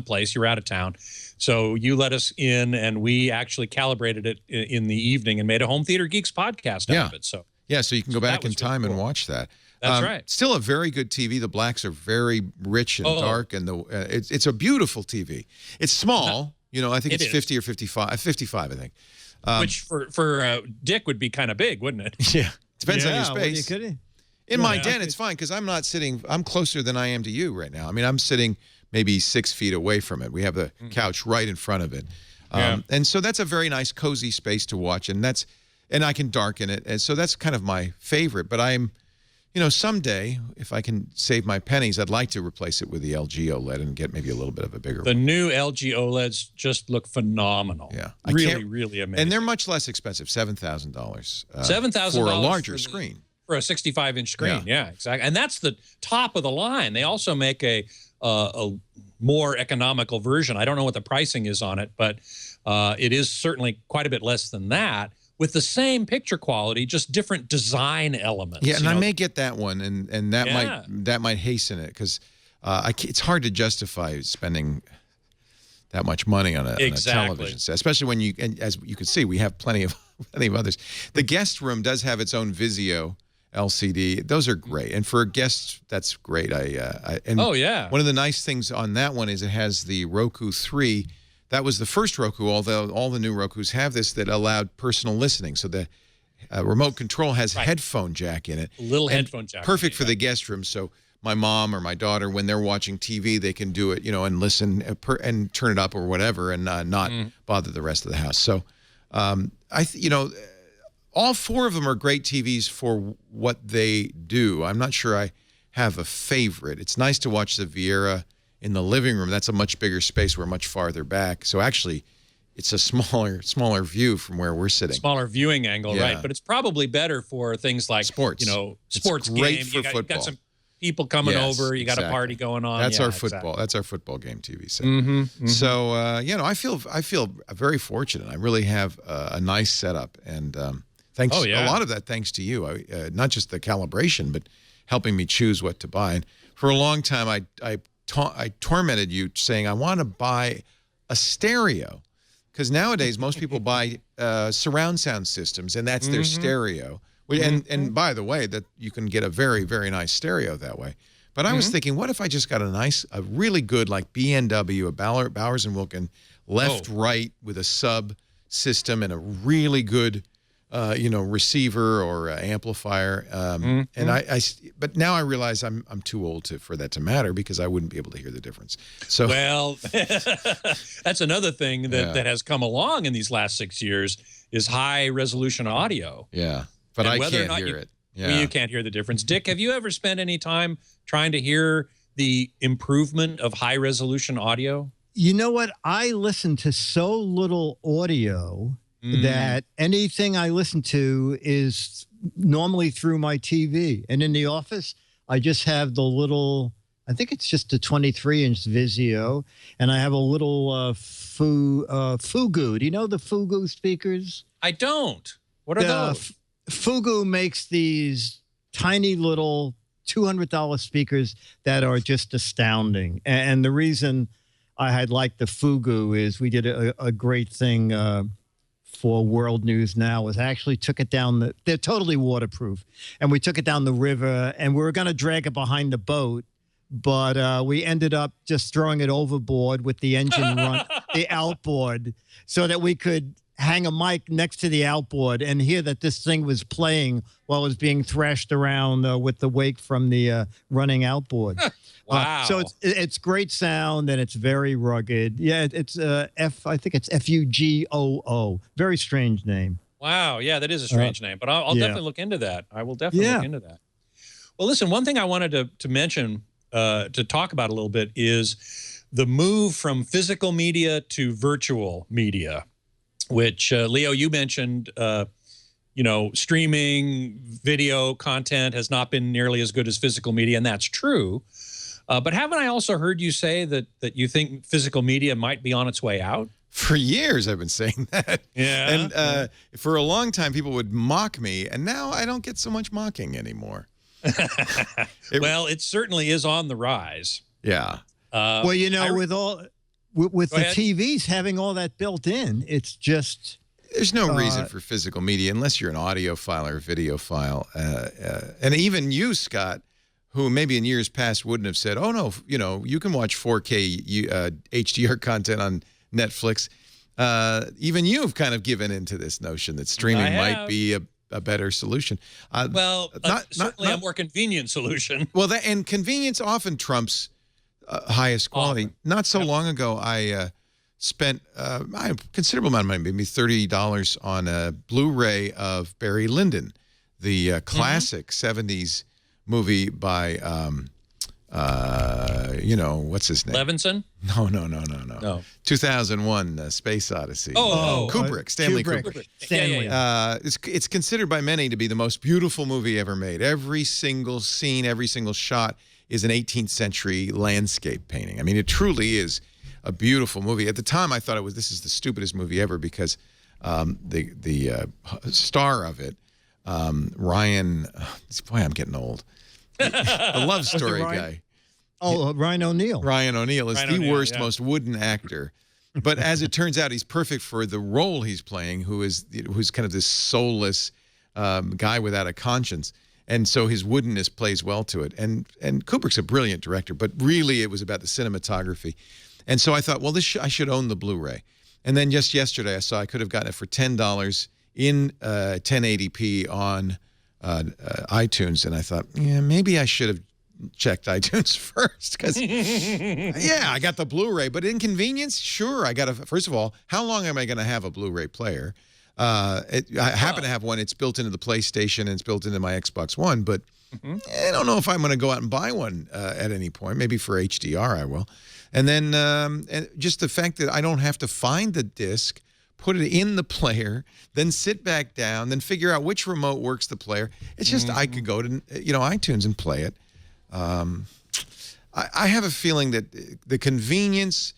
place. You were out of town, so you let us in, and we actually calibrated it in the evening and made a Home Theater Geeks podcast out of it. So. Yeah, so you can go back in time and watch that. That's right. Still a very good TV. The blacks are very rich and dark, and it's a beautiful TV. It's small. You know, I think it's 50 or 55. 55, I think. Which for Dick would be kind of big, wouldn't it? Yeah. Depends on your What are you space. kidding? In my den, it's fine because I'm not sitting. I'm closer than I am to you right now. I mean, I'm sitting maybe 6 feet away from it. We have the couch right in front of it. And so that's a very nice, cozy space to watch. And I can darken it. And so that's kind of my favorite. But I'm, you know, someday, if I can save my pennies, I'd like to replace it with the LG OLED and get maybe a little bit of a bigger one. The new LG OLEDs just look phenomenal. Yeah. Really amazing. And they're much less expensive, $7,000. $7,000 for a larger screen. For a 65-inch screen, yeah, exactly. And that's the top of the line. They also make a more economical version. I don't know what the pricing is on it, but it is certainly quite a bit less than that, with the same picture quality, just different design elements. Yeah, and I may get that one, and that might hasten it because it's hard to justify spending that much money on a television set, especially when and as you can see, we have plenty of others. The guest room does have its own Vizio LCD. Those are great, and for guests, that's great. One of the nice things on that one is it has the Roku 3. That was the first Roku, although all the new Rokus have this, that allowed personal listening. So the remote control has headphone jack in it. Little headphone jack. Perfect for the guest room. So my mom or my daughter, when they're watching TV, they can do it, you know, and listen and turn it up or whatever, and not bother the rest of the house. So all four of them are great TVs for what they do. I'm not sure I have a favorite. It's nice to watch the Viera in the living room. That's a much bigger space. We're much farther back. So actually, it's a smaller view from where we're sitting. Smaller viewing angle, right? But it's probably better for things like sports. You know, it's sports great game. for football. You got some people coming over. You got a party going on. That's our football. That's our football game TV set. So I feel very fortunate. I really have a nice setup, and thanks. A lot of that thanks to you. Not just the calibration, but helping me choose what to buy. And for a long time, I tormented you saying I want to buy a stereo, because nowadays most people buy surround sound systems, and that's their stereo. And by the way, that you can get a very, very nice stereo that way. But I was thinking, what if I just got a really good, like B&W, a Bowers & Wilkins left-right with a sub system and a really good receiver or amplifier. But now I realize I'm too old for that to matter, because I wouldn't be able to hear the difference. So well, that's another thing that has come along in these last 6 years is high resolution audio. Yeah, but I can't hear it. Yeah. Well, you can't hear the difference. Dick, have you ever spent any time trying to hear the improvement of high resolution audio? You know what? I listen to so little audio that anything I listen to is normally through my TV. And in the office, I just have the little, I think it's just a 23-inch Vizio, and I have a little Fugu. Do you know the Fugu speakers? I don't. What are those? Fugu makes these tiny little $200 speakers that are just astounding. And the reason I had liked the Fugu is we did a great thing for World News Now was I actually took it down they're totally waterproof. And we took it down the river and we were going to drag it behind the boat. But we ended up just throwing it overboard with the engine run, the outboard, so that we could hang a mic next to the outboard and hear that this thing was playing while it was being thrashed around with the wake from the running outboard. Wow. So it's great sound and it's very rugged. Yeah, it's I think it's Fugoo. Very strange name. Wow. Yeah, that is a strange name, but I'll definitely look into that. I will definitely look into that. Well, listen, one thing I wanted to mention, to talk about a little bit, is the move from physical media to virtual media, which, Leo, you mentioned, you know, streaming video content has not been nearly as good as physical media, and that's true. But haven't I also heard you say that you think physical media might be on its way out? For years, I've been saying that. Yeah. And for a long time, people would mock me, and now I don't get so much mocking anymore. Well, it certainly is on the rise. Yeah. Well, you know, with the ahead. TVs having all that built in, it's just... There's no reason for physical media unless you're an audiophile or a videophile. And even you, Scott, who maybe in years past wouldn't have said, oh, no, you know, you can watch 4K HDR content on Netflix. Even you've kind of given into this notion that streaming might be a better solution. Well, certainly a more convenient solution. Well, and convenience often trumps highest quality. Not so long ago, I spent a considerable amount of money, maybe $30 on a Blu-ray of Barry Lyndon, the classic 70s movie by, you know, what's his name? Levinson? No. 2001, Space Odyssey. Kubrick, Stanley Kubrick. Stanley. It's considered by many to be the most beautiful movie ever made. Every single scene, every single shot is an 18th century landscape painting. I mean, it truly is a beautiful movie. At the time, I thought this is the stupidest movie ever because the star of it, Ryan, boy, I'm getting old. The love story guy. Oh, Ryan O'Neal. Ryan O'Neal is the worst, most wooden actor. But as it turns out, he's perfect for the role he's playing, who's kind of this soulless guy without a conscience. And so his woodenness plays well to it. And Kubrick's a brilliant director, but really it was about the cinematography. And so I thought, well, I should own the Blu-ray. And then just yesterday I saw I could have gotten it for $10 in 1080p on iTunes. And I thought, yeah, maybe I should have checked iTunes first because, yeah, I got the Blu-ray. But inconvenience, sure, I got to, first of all, how long am I going to have a Blu-ray player? I happen to have one. It's built into the PlayStation and it's built into my Xbox One, but I don't know if I'm going to go out and buy one at any point. Maybe for HDR I will. And then and just the fact that I don't have to find the disc, put it in the player, then sit back down, then figure out which remote works the player. It's just I could go to iTunes and play it. I have a feeling that the convenience,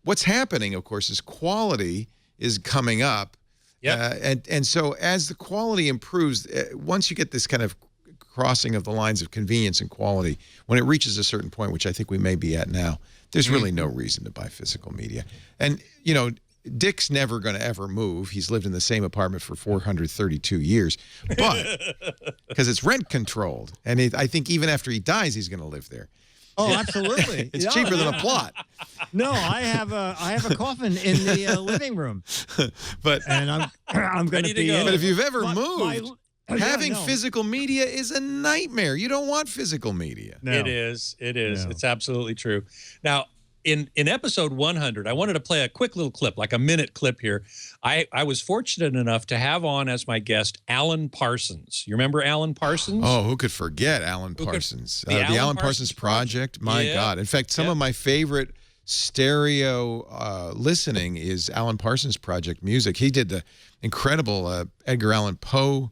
what's happening, of course, is quality is coming up. And so as the quality improves, once you get this kind of crossing of the lines of convenience and quality, when it reaches a certain point, which I think we may be at now, there's really no reason to buy physical media. And, you know, Dick's never going to ever move. He's lived in the same apartment for 432 years, but because it's rent controlled. And I think even after he dies, he's going to live there. Oh, absolutely. It's cheaper than a plot. No, I have a coffin in the living room. And I'm going to be in. But if you've ever moved, having physical media is a nightmare. You don't want physical media. No. It is. No. It's absolutely true. Now, in episode 100, I wanted to play a quick little clip, like a minute clip here. I was fortunate enough to have on as my guest Alan Parsons. You remember Alan Parsons? Oh, who could forget Alan Parsons? The Alan Parsons Project. My God. In fact, some of my favorite stereo listening is Alan Parsons Project music. He did the incredible Edgar Allan Poe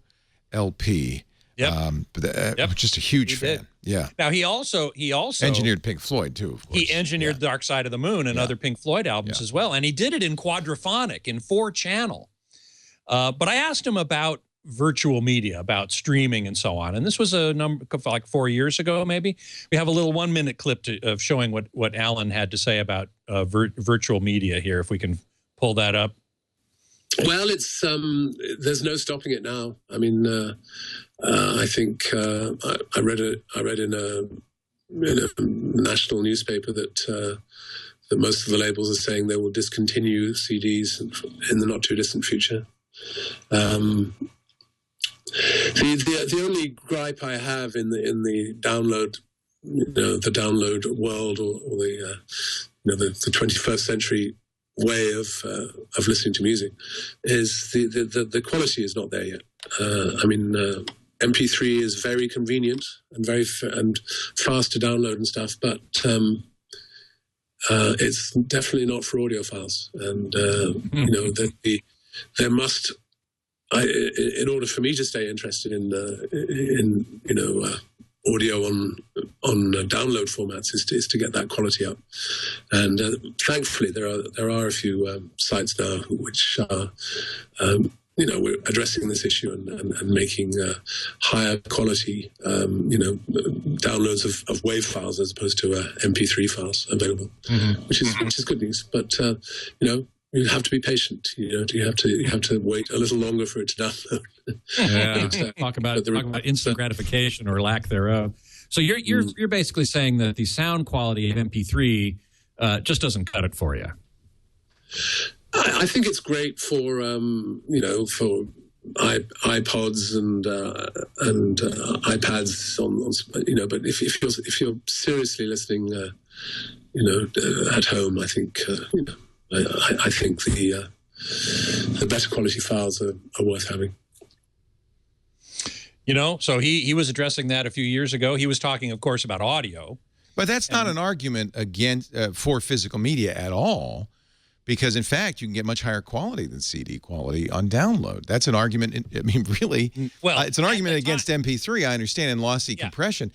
LP. Just a huge fan. Yeah. Now he also engineered Pink Floyd too. Of course. He engineered Dark Side of the Moon and other Pink Floyd albums as well, and he did it in quadraphonic, in 4-channel. But I asked him about virtual media, about streaming and so on, and this was a number like 4 years ago, maybe. We have a little 1-minute clip of showing what Alan had to say about virtual media here. If we can pull that up. Well, it's there's no stopping it now. I mean, I think I read in a national newspaper that most of the labels are saying they will discontinue CDs in the not too distant future. The only gripe I have in the download, the download world, or the 21st century way of listening to music, is the quality is not there yet. I mean, MP3 is very convenient and and fast to download and stuff, but it's definitely not for audiophiles. And there must. In order for me to stay interested in audio on download formats, is to get that quality up. And thankfully, there are a few sites now which are we're addressing this issue and making higher quality downloads of WAV files as opposed to MP3 files available, which is good news. But you have to be patient. You have to wait a little longer for it to download. Yeah. Talk about instant gratification or lack thereof. So you're basically saying that the sound quality of MP3 just doesn't cut it for you. I think it's great for for iPods and iPads on but if you're seriously listening at home, I think I think the better quality files are worth having. So he was addressing that a few years ago. He was talking, of course, about audio. But that's not an argument against for physical media at all, because, in fact, you can get much higher quality than CD quality on download. That's an argument. I mean, really, it's an argument against MP3, I understand, and lossy compression.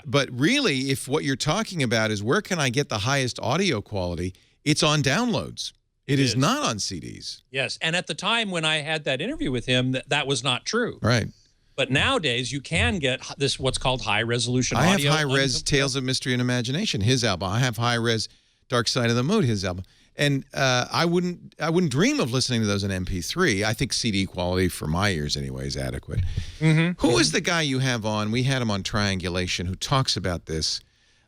But really, if what you're talking about is where can I get the highest audio quality, it's on downloads. It is not on CDs. Yes, and at the time when I had that interview with him, that was not true. Right. But nowadays, you can get this what's called high-resolution audio. I have high-res Tales of Mystery and Imagination, his album. I have high-res Dark Side of the Moon, his album. And I wouldn't dream of listening to those in MP3. I think CD quality, for my ears anyway, is adequate. Who is the guy you have on? We had him on Triangulation, who talks about this.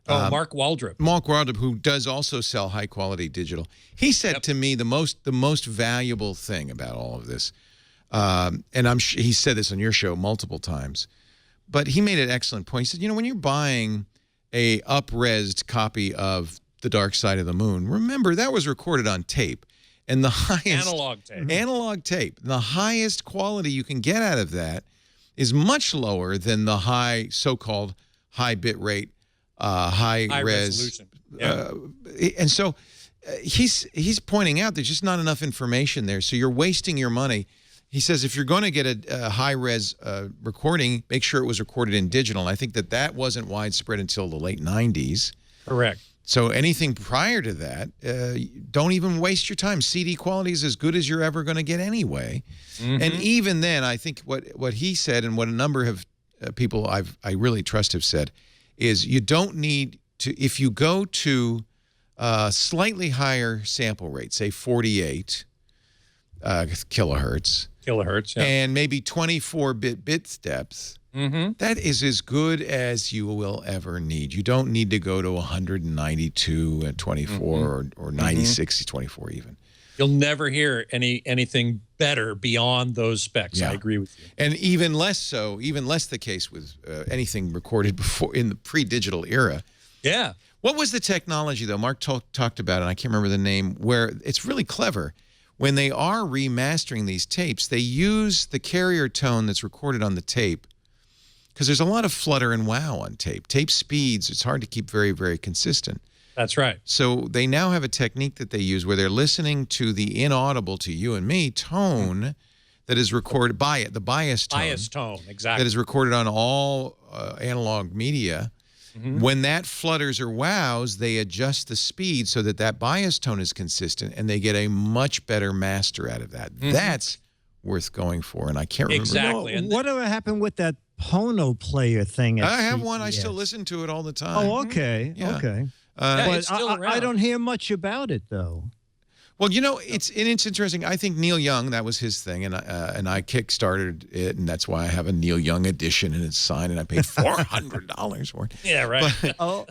Mark Waldrop. Mark Waldrop, who does also sell high-quality digital. He said to me the most valuable thing about all of this, and he said this on your show multiple times, but he made an excellent point. He said, when you're buying a up-resed copy of The Dark Side of the Moon, remember that was recorded on tape, and the highest analog tape, the highest quality you can get out of that is much lower than the so-called high bit rate, high res. Resolution. And so he's pointing out there's just not enough information there, so you're wasting your money. He says if you're going to get a high-res recording, make sure it was recorded in digital. And I think that wasn't widespread until the late 90s. Correct. So anything prior to that, don't even waste your time. CD quality is as good as you're ever going to get anyway. And even then, I think what he said and what a number of people I really trust have said is you don't need to, if you go to slightly higher sample rate, say 48 kilohertz, and maybe 24-bit bit depth, that is as good as you will ever need. You don't need to go to 192 and 24 or 96 24 even. You'll never hear anything better beyond those specs. I agree with you. And even less the case with anything recorded before in the pre-digital era. Yeah. What was the technology, though? Mark talked about it, and I can't remember the name, where it's really clever. When they are remastering these tapes, they use the carrier tone that's recorded on the tape, because there's a lot of flutter and wow on tape. Tape speeds, it's hard to keep very, very consistent. That's right. So they now have a technique that they use where they're listening to the inaudible to you and me tone that is recorded by it, the bias tone. Bias tone, exactly. That is recorded on all analog media. When that flutters or wows, they adjust the speed so that bias tone is consistent, and they get a much better master out of that. That's worth going for, and I can't remember. Exactly. Whatever happened with that Pono player thing? I have one. I still listen to it all the time. Oh, okay. Yeah. Okay. It's But still around. I don't hear much about it, though. Well, it's interesting. I think Neil Young, that was his thing, and I kickstarted it, and that's why I have a Neil Young edition, and it's signed, and I paid $400 for it. Yeah, right.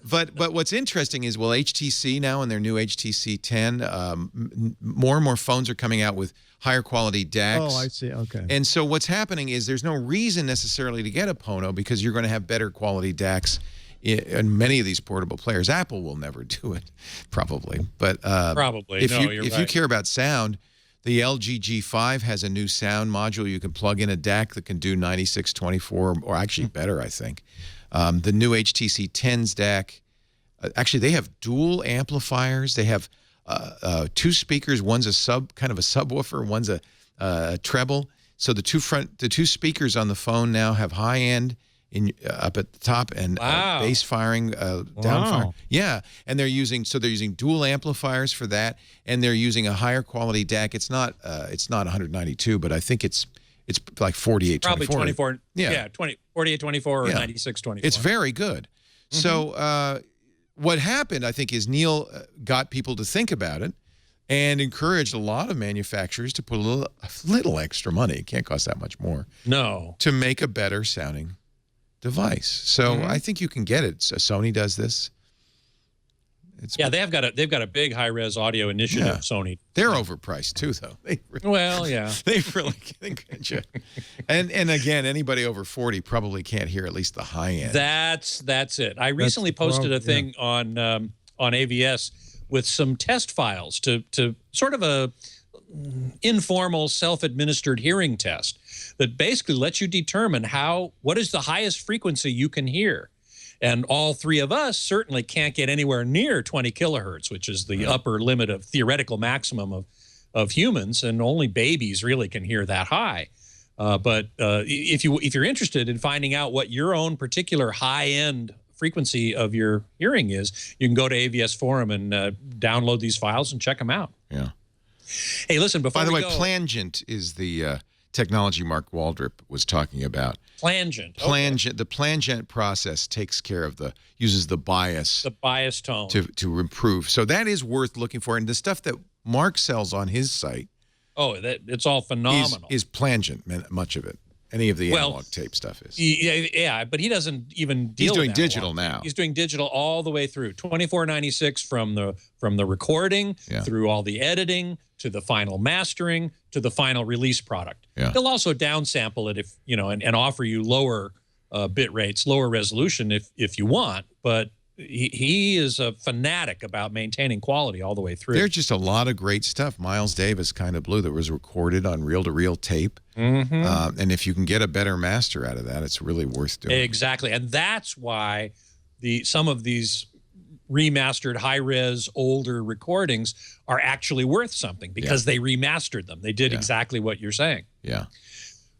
But what's interesting is, HTC now in their new HTC 10, more and more phones are coming out with higher quality DACs. Oh, I see. Okay. And so what's happening is there's no reason necessarily to get a Pono because you're going to have better quality DACs in many of these portable players. Apple will never do it, probably. But probably. If you care about sound, the LG G5 has a new sound module. You can plug in a DAC that can do 9624, or actually better, I think. The new HTC 10's DAC, actually, they have dual amplifiers. They have two speakers. One's a kind of a subwoofer. One's a treble. So the two speakers on the phone now have high end up at the top and bass firing, down firing. Yeah, and they're using dual amplifiers for that, and they're using a higher quality DAC. It's not 192, but I think it's like 4824. Probably 24. Yeah, 4824 or 9624. It's very good. So what happened, I think, is Neil got people to think about it and encouraged a lot of manufacturers to put a little extra money. It can't cost that much more. No. To make a better sounding device. So I think you can get it. So Sony does this. They've got a big high-res audio initiative, Sony. They're overpriced too, though. They really can get you. And again, anybody over 40 probably can't hear at least the high end. That's it. I recently posted a thing on AVS with some test files to sort of a informal self-administered hearing test that basically lets you determine what is the highest frequency you can hear. And all three of us certainly can't get anywhere near 20 kilohertz, which is the upper limit of theoretical maximum of humans, and only babies really can hear that high. But if you're interested in finding out what your own particular high-end frequency of your hearing is, you can go to AVS Forum and download these files and check them out. Yeah. Hey, listen, before By the way, go, Plangent is the technology Mark Waldrop was talking about. Plangent. Plangent. Okay. The Plangent process takes care of uses the bias. The bias tone. To improve. So that is worth looking for. And the stuff that Mark sells on his site. Oh, it's all phenomenal. Is Plangent, much of it. Any of the analog tape stuff is. Yeah, but he doesn't even deal with that. He's doing digital now. He's doing digital all the way through. 2496 from the recording through all the editing to the final mastering to the final release product. Yeah. He'll also downsample it if and offer you lower bit rates, lower resolution if you want, but he is a fanatic about maintaining quality all the way through. There's just a lot of great stuff. Miles Davis, Kind of Blue, that was recorded on reel-to-reel tape. And if you can get a better master out of that, it's really worth doing. Exactly. And that's why some of these remastered high-res older recordings are actually worth something because they remastered them. They did exactly what you're saying. Yeah.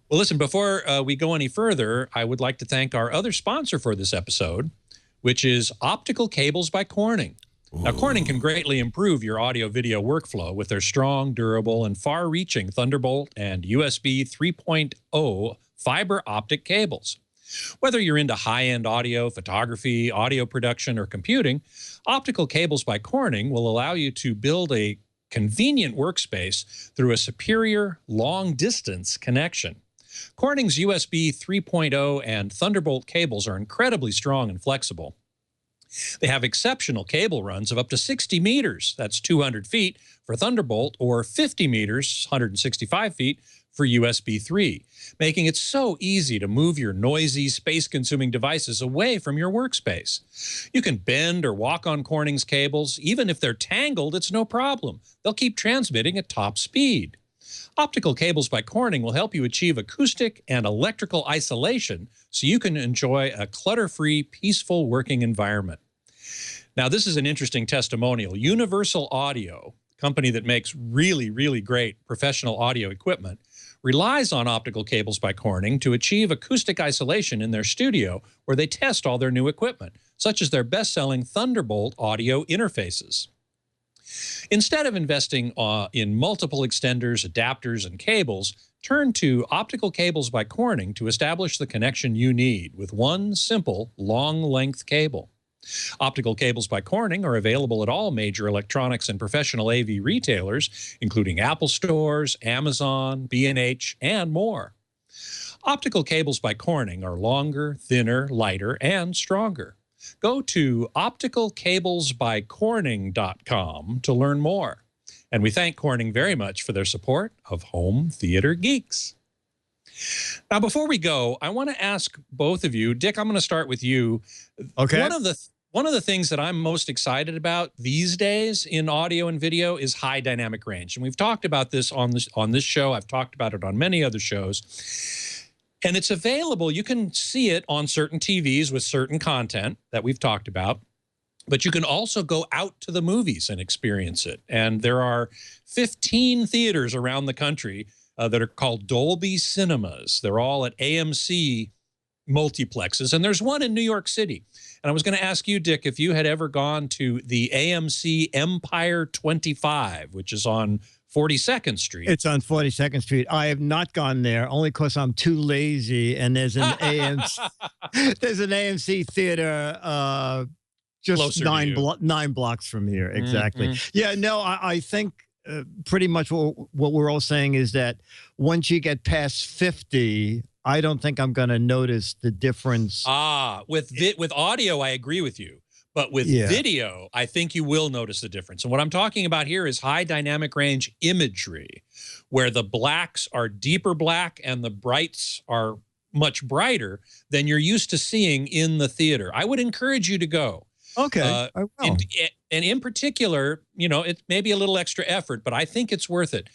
Well, listen, before we go any further, I would like to thank our other sponsor for this episode, which is Optical Cables by Corning. Ooh. Now, Corning can greatly improve your audio-video workflow with their strong, durable, and far-reaching Thunderbolt and USB 3.0 fiber optic cables. Whether you're into high-end audio, photography, audio production, or computing, Optical Cables by Corning will allow you to build a convenient workspace through a superior long-distance connection. Corning's USB 3.0 and Thunderbolt cables are incredibly strong and flexible. They have exceptional cable runs of up to 60 meters, that's 200 feet for Thunderbolt, or 50 meters, 165 feet, for USB 3, making it so easy to move your noisy, space-consuming devices away from your workspace. You can bend or walk on Corning's cables. Even if they're tangled, it's no problem. They'll keep transmitting at top speed. Optical Cables by Corning will help you achieve acoustic and electrical isolation so you can enjoy a clutter-free, peaceful working environment. Now, this is an interesting testimonial. Universal Audio, a company that makes really, really great professional audio equipment, relies on Optical Cables by Corning to achieve acoustic isolation in their studio where they test all their new equipment, such as their best-selling Thunderbolt audio interfaces. Instead of investing in multiple extenders, adapters, and cables, turn to Optical Cables by Corning to establish the connection you need with one simple, long-length cable. Optical cables by Corning are available at all major electronics and professional AV retailers, including Apple stores, Amazon, B&H, and more. Optical cables by Corning are longer, thinner, lighter, and stronger. Go to opticalcablesbycorning.com to learn more. And we thank Corning very much for their support of Home Theater Geeks. Now, before we go, I want to ask both of you, Dick, I'm going to start with you. Okay. One of the things that I'm most excited about these days in audio and video is high dynamic range. And we've talked about this on this show. I've talked about it on many other shows. And it's available. You can see it on certain TVs with certain content that we've talked about. But you can also go out to the movies and experience it. And there are 15 theaters around the country that are called Dolby Cinemas. They're all at AMC multiplexes, and there's one in New York City. And I was going to ask you, Dick, if you had ever gone to the AMC Empire 25, which is on 42nd Street. It's on 42nd Street. I have not gone there only because I'm too lazy, and there's an AMC theater just nine blocks from here. Exactly. Mm-hmm. Yeah, no, I think pretty much what we're all saying is that once you get past 50, I don't think I'm going to notice the difference. With audio, I agree with you. But with video, I think you will notice the difference. And what I'm talking about here is high dynamic range imagery, where the blacks are deeper black and the brights are much brighter than you're used to seeing in the theater. I would encourage you to go. Okay, I will. And in particular, you know, it may be a little extra effort, but I think it's worth it.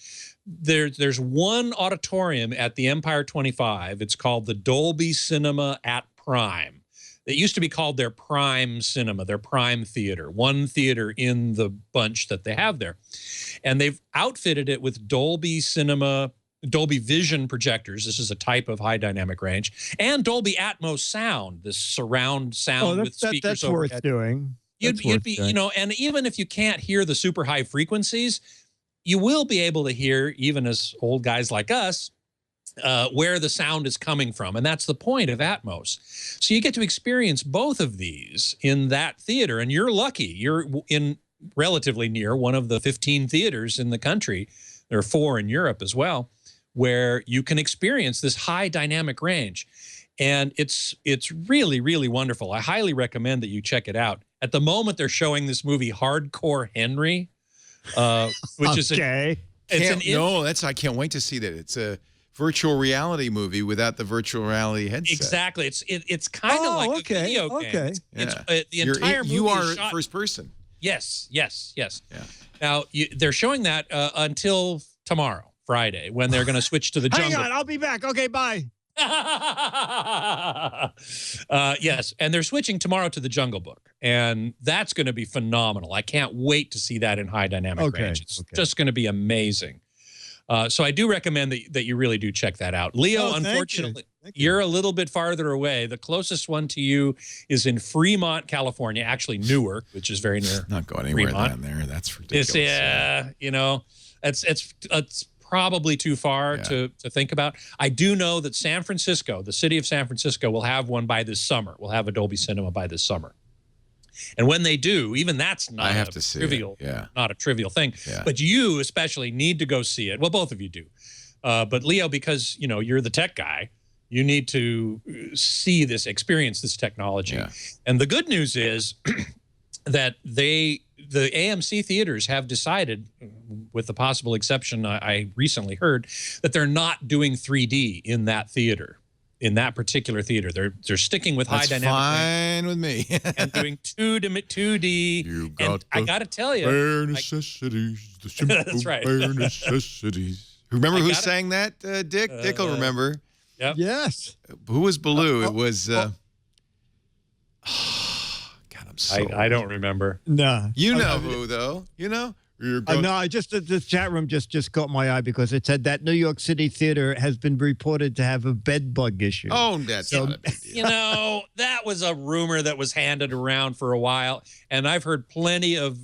There's one auditorium at the Empire 25. It's called the Dolby Cinema at Prime. It used to be called their Prime Cinema, their Prime Theater, one theater in the bunch that they have there. And they've outfitted it with Dolby Cinema, Dolby Vision projectors. This is a type of high dynamic range, and Dolby Atmos sound, this surround sound with speakers that's overhead. worth doing. You'd be, you know, and even if you can't hear the super high frequencies, you will be able to hear, even as old guys like us, where the sound is coming from. And that's the point of Atmos. So you get to experience both of these in that theater, and you're lucky. You're in relatively near one of the 15 theaters in the country. There are 4 in Europe as well, where you can experience this high dynamic range. And it's really, really wonderful. I highly recommend that you check it out. At the moment, they're showing this movie Hardcore Henry, which is I can't wait to see that. It's a virtual reality movie without the virtual reality headset. Exactly. It's kind of like a video game. Okay. It's the entire movie you are is shot first person. Yes. Yeah. Now They're showing that until tomorrow, Friday, when they're going to switch to the jungle. Hang on, I'll be back. Okay, bye. Yes, and they're switching tomorrow to the Jungle Book, and that's going to be phenomenal. I can't wait to see that in high dynamic range. It's just going to be amazing. So I do recommend that you really do check that out. Leo, unfortunately, you're a little bit farther away. The closest one to you is in Fremont, California, actually Newark, which is very near. Not going anywhere down there. That's ridiculous. You know, it's probably too far to think about. I do know that San Francisco, the city of San Francisco, will have one by this summer. We'll have a Dolby Cinema by this summer. And when they do, even that's not not a trivial thing. Yeah. But you especially need to go see it. Well, both of you do. But Leo, because you know you're the tech guy, you need to experience this technology. Yeah. And the good news is that the AMC theaters have decided, with the possible exception I recently heard, that they're not doing 3D in that theater. In that particular theater, they're sticking with high dynamic. Fine with me. And doing 2D. You got I got to tell you, bare necessities, the simple that's right. bare necessities. Remember who sang that, Dick? Dick will remember. Yep. Yes. Who was Baloo? It was. God, I'm so. I don't remember. No. You know who though? You know. No, I just the chat room just caught my eye because it said that New York City theater has been reported to have a bed bug issue. Oh, that's not a big deal. You know, that was a rumor that was handed around for a while, and I've heard plenty of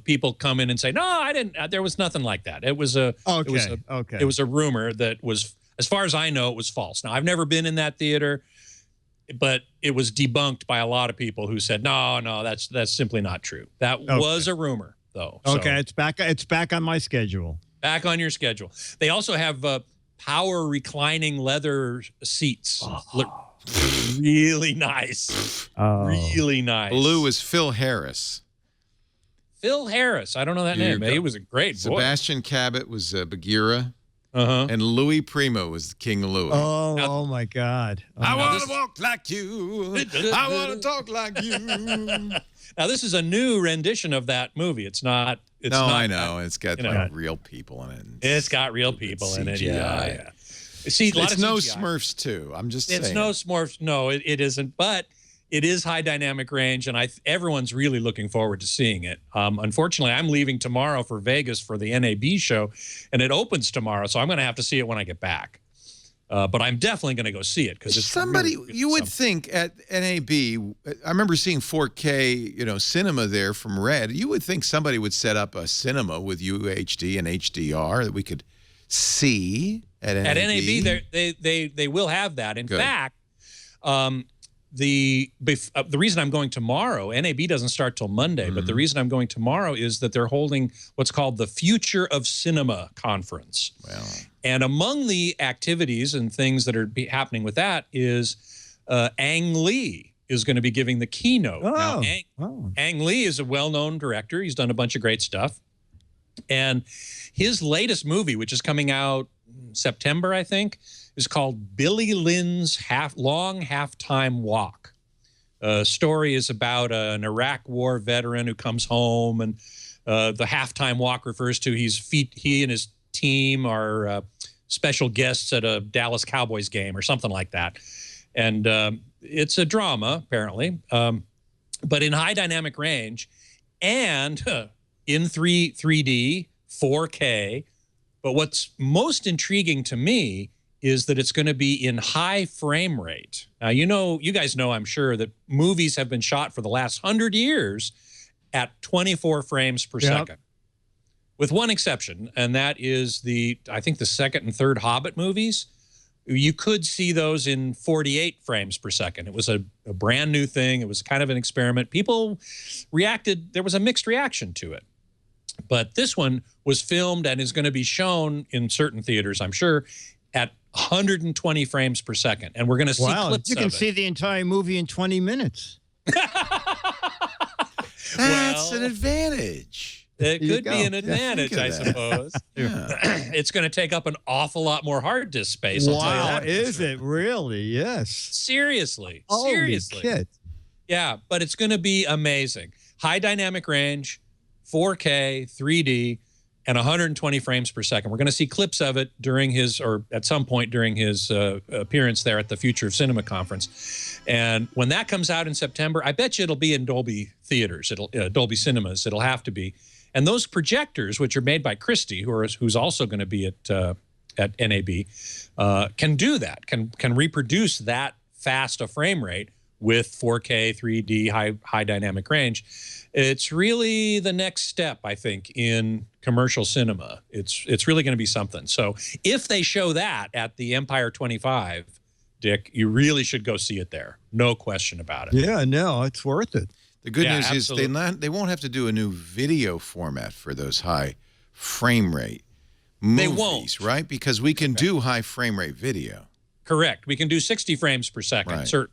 people come in and say, "No, I didn't. There was nothing like that. It was a It was a rumor that was, as far as I know, it was false." Now, I've never been in that theater. but it was debunked by a lot of people who said, no, that's simply not true. That was a rumor, though. Okay, So, it's back on my schedule. back on your schedule. They also have power reclining leather seats. Look really nice. Really nice. Blue is Phil Harris. Phil Harris. I don't know that name. He was a great voice. Sebastian Cabot was Bagheera. Uh-huh. And Louis Primo was King Louis. Oh my God. I want to walk like you. I want to talk like you. Now, this is a new rendition of that movie. It's not. I know. It's got like real people in it. It's got real people in it. Yeah. See, it's no Smurfs too. I'm just saying. It's no Smurfs. No, it isn't. But it is high dynamic range, and everyone's really looking forward to seeing it. Unfortunately, I'm leaving tomorrow for Vegas for the NAB show, and it opens tomorrow, so I'm going to have to see it when I get back. But I'm definitely going to go see it because it's somebody really you would think at NAB. I remember seeing 4K, cinema there from Red. You would think somebody would set up a cinema with UHD and HDR that we could see at NAB. At NAB, they will have that. In fact, the reason I'm going tomorrow, NAB doesn't start till Monday, but the reason I'm going tomorrow is that they're holding what's called the Future of Cinema Conference. Well. And among the activities and things that are happening with that is Ang Lee is going to be giving the keynote. Now, Ang Lee is a well-known director. He's done a bunch of great stuff. And his latest movie, which is coming out September, I think, is called Billy Lynn's Long Halftime Walk. Story is about an Iraq War veteran who comes home, and the halftime walk refers to he and his team are special guests at a Dallas Cowboys game or something like that. And it's a drama, apparently, but in high dynamic range and in 3D, 4K. But what's most intriguing to me is that it's going to be in high frame rate. Now, you guys know, I'm sure, that movies have been shot for the last 100 years at 24 frames per second, with one exception, and that is I think the second and third Hobbit movies. You could see those in 48 frames per second. It was a brand new thing. It was kind of an experiment. People reacted. There was a mixed reaction to it. But this one was filmed and is going to be shown in certain theaters, I'm sure, at 120 frames per second. And we're going to see clips you can of it. see the entire movie in 20 minutes. That's an advantage. It could be an advantage, I suppose. It's going to take up an awful lot more hard disk space. I'll tell you that. Is it really? Yes. Seriously. Holy Seriously. Kid. Yeah, but it's going to be amazing. High dynamic range, 4K, 3D, and 120 frames per second. We're going to see clips of it during or at some point during his appearance there at the Future of Cinema Conference. And when that comes out in September, I bet you it'll be in Dolby theaters. Dolby Cinemas. It'll have to be. And those projectors, which are made by Christie, who's also going to be at NAB, can do that. Can reproduce that fast a frame rate with 4K, 3D, high dynamic range. It's really the next step, I think, in commercial cinema. It's really going to be something. So if they show that at the Empire 25, Dick, you really should go see it there. No question about it. Yeah, no, it's worth it. The good news is they won't have to do a new video format for those high frame rate movies, they won't, right? Because we can do high frame rate video. Correct. We can do 60 frames per second. Right. Certainly.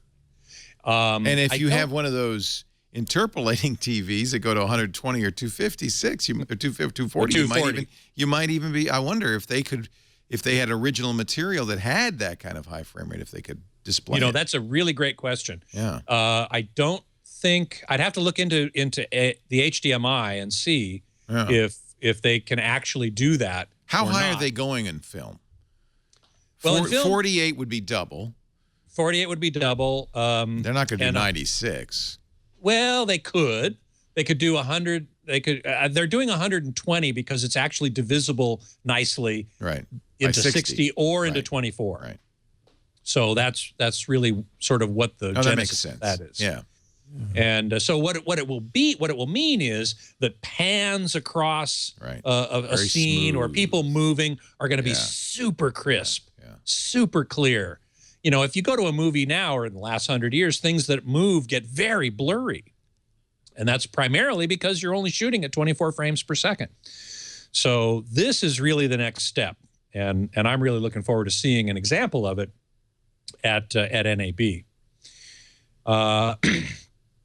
And if you have one of those interpolating TVs that go to 120 or 256, or 240, you might even be. I wonder if they had original material that had that kind of high frame rate, if they could display. That's a really great question. Yeah. I don't think I'd have to look into the HDMI and see if they can actually do that. How high are they going in film? Well, in film, 48 would be double. 48 would be double. They're not going to do 96. Well, they could. They could do 100. They could. They're doing 120 because it's actually divisible nicely into 60 or into 24. Right. So that's really sort of what the genesis of that is. Yeah. And so what it will mean is that pans across a scene smooth. Or people moving are going to be super crisp, super clear. you know, if you go to a movie now or in the last 100 years, things that move get very blurry. And that's primarily because you're only shooting at 24 frames per second. So this is really the next step. And I'm really looking forward to seeing an example of it at NAB.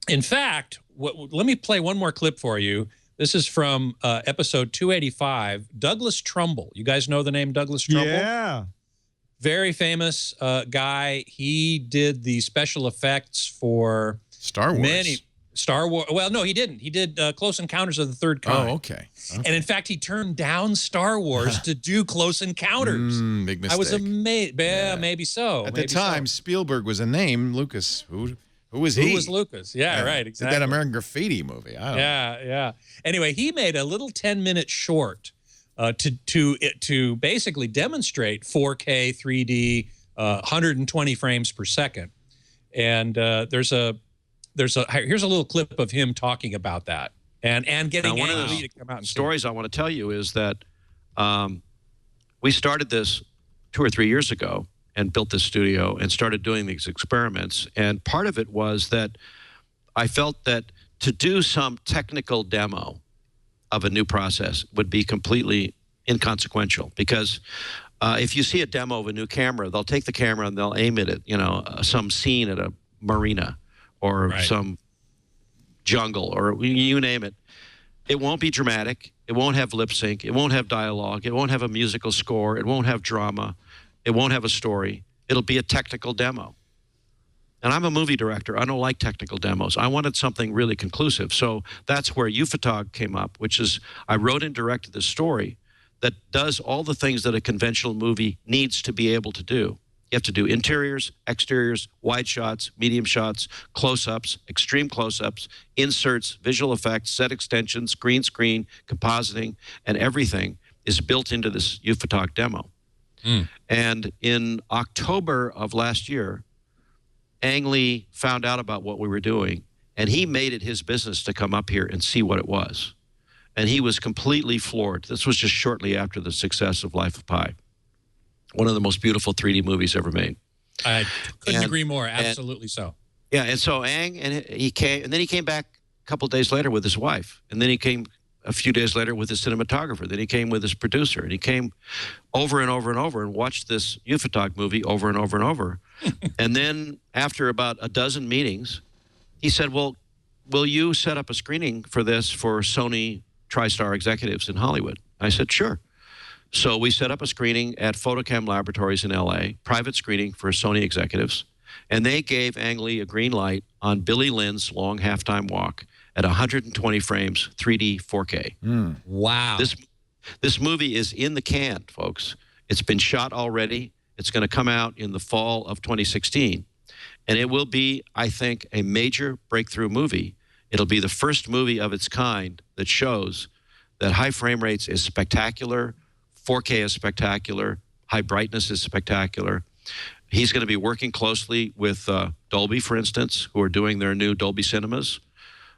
In fact, let me play one more clip for you. This is from episode 285. Douglas Trumbull. You guys know the name Douglas Trumbull? Yeah. Very famous guy. He did the special effects for Star Wars. Star Wars. Well, no, he didn't. He did Close Encounters of the Third Kind. Oh, okay. And in fact, he turned down Star Wars to do Close Encounters. Big mistake. I was amazed. Yeah, maybe so. At the time, Spielberg was a name. Lucas, who was he? Who was Lucas? Yeah, right. Exactly. That American Graffiti movie. I don't know. Yeah. Anyway, he made a little 10-minute short to basically demonstrate 4K, 3D, 120 frames per second. And here's a little clip of him talking about that and getting one of Ang the to come out and stories I want to tell you is that we started this 2 or 3 years ago and built this studio and started doing these experiments. And part of it was that I felt that to do some technical demo of a new process would be completely inconsequential, because if you see a demo of a new camera, they'll take the camera and they'll aim it at, you know, some scene at a marina or some jungle or you name it. It won't be dramatic. It won't have lip sync. It won't have dialogue. It won't have a musical score. It won't have drama. It won't have a story. It'll be a technical demo. And I'm a movie director. I don't like technical demos. I wanted something really conclusive. So that's where Ufotog came up, which is I wrote and directed this story that does all the things that a conventional movie needs to be able to do. You have to do interiors, exteriors, wide shots, medium shots, close-ups, extreme close-ups, inserts, visual effects, set extensions, green screen, compositing, and everything is built into this Ufotog demo. And in October of last year, Ang Lee found out about what we were doing, and he made it his business to come up here and see what it was. And he was completely floored. This was just shortly after the success of Life of Pi, one of the most beautiful 3D movies ever made. I couldn't agree more. Absolutely so. Yeah, and so Ang, and he came, and then he came back a couple of days later with his wife, and then he came a few days later with his cinematographer. Then he came with his producer, and he came over and over and over and watched this Ufotog movie over and over and over. And then after about a dozen meetings, he said, well, will you set up a screening for this for Sony TriStar executives in Hollywood? I said, sure. So we set up a screening at Photochem Laboratories in LA, private screening for Sony executives, and they gave Ang Lee a green light on Billy Lynn's Long Halftime Walk at 120 frames, 3D 4K. Wow. This movie is in the can, folks. It's been shot already. It's going to come out in the fall of 2016. And it will be, I think, a major breakthrough movie. It'll be the first movie of its kind that shows that high frame rates is spectacular, 4K is spectacular, high brightness is spectacular. He's going to be working closely with Dolby, for instance, who are doing their new Dolby Cinemas.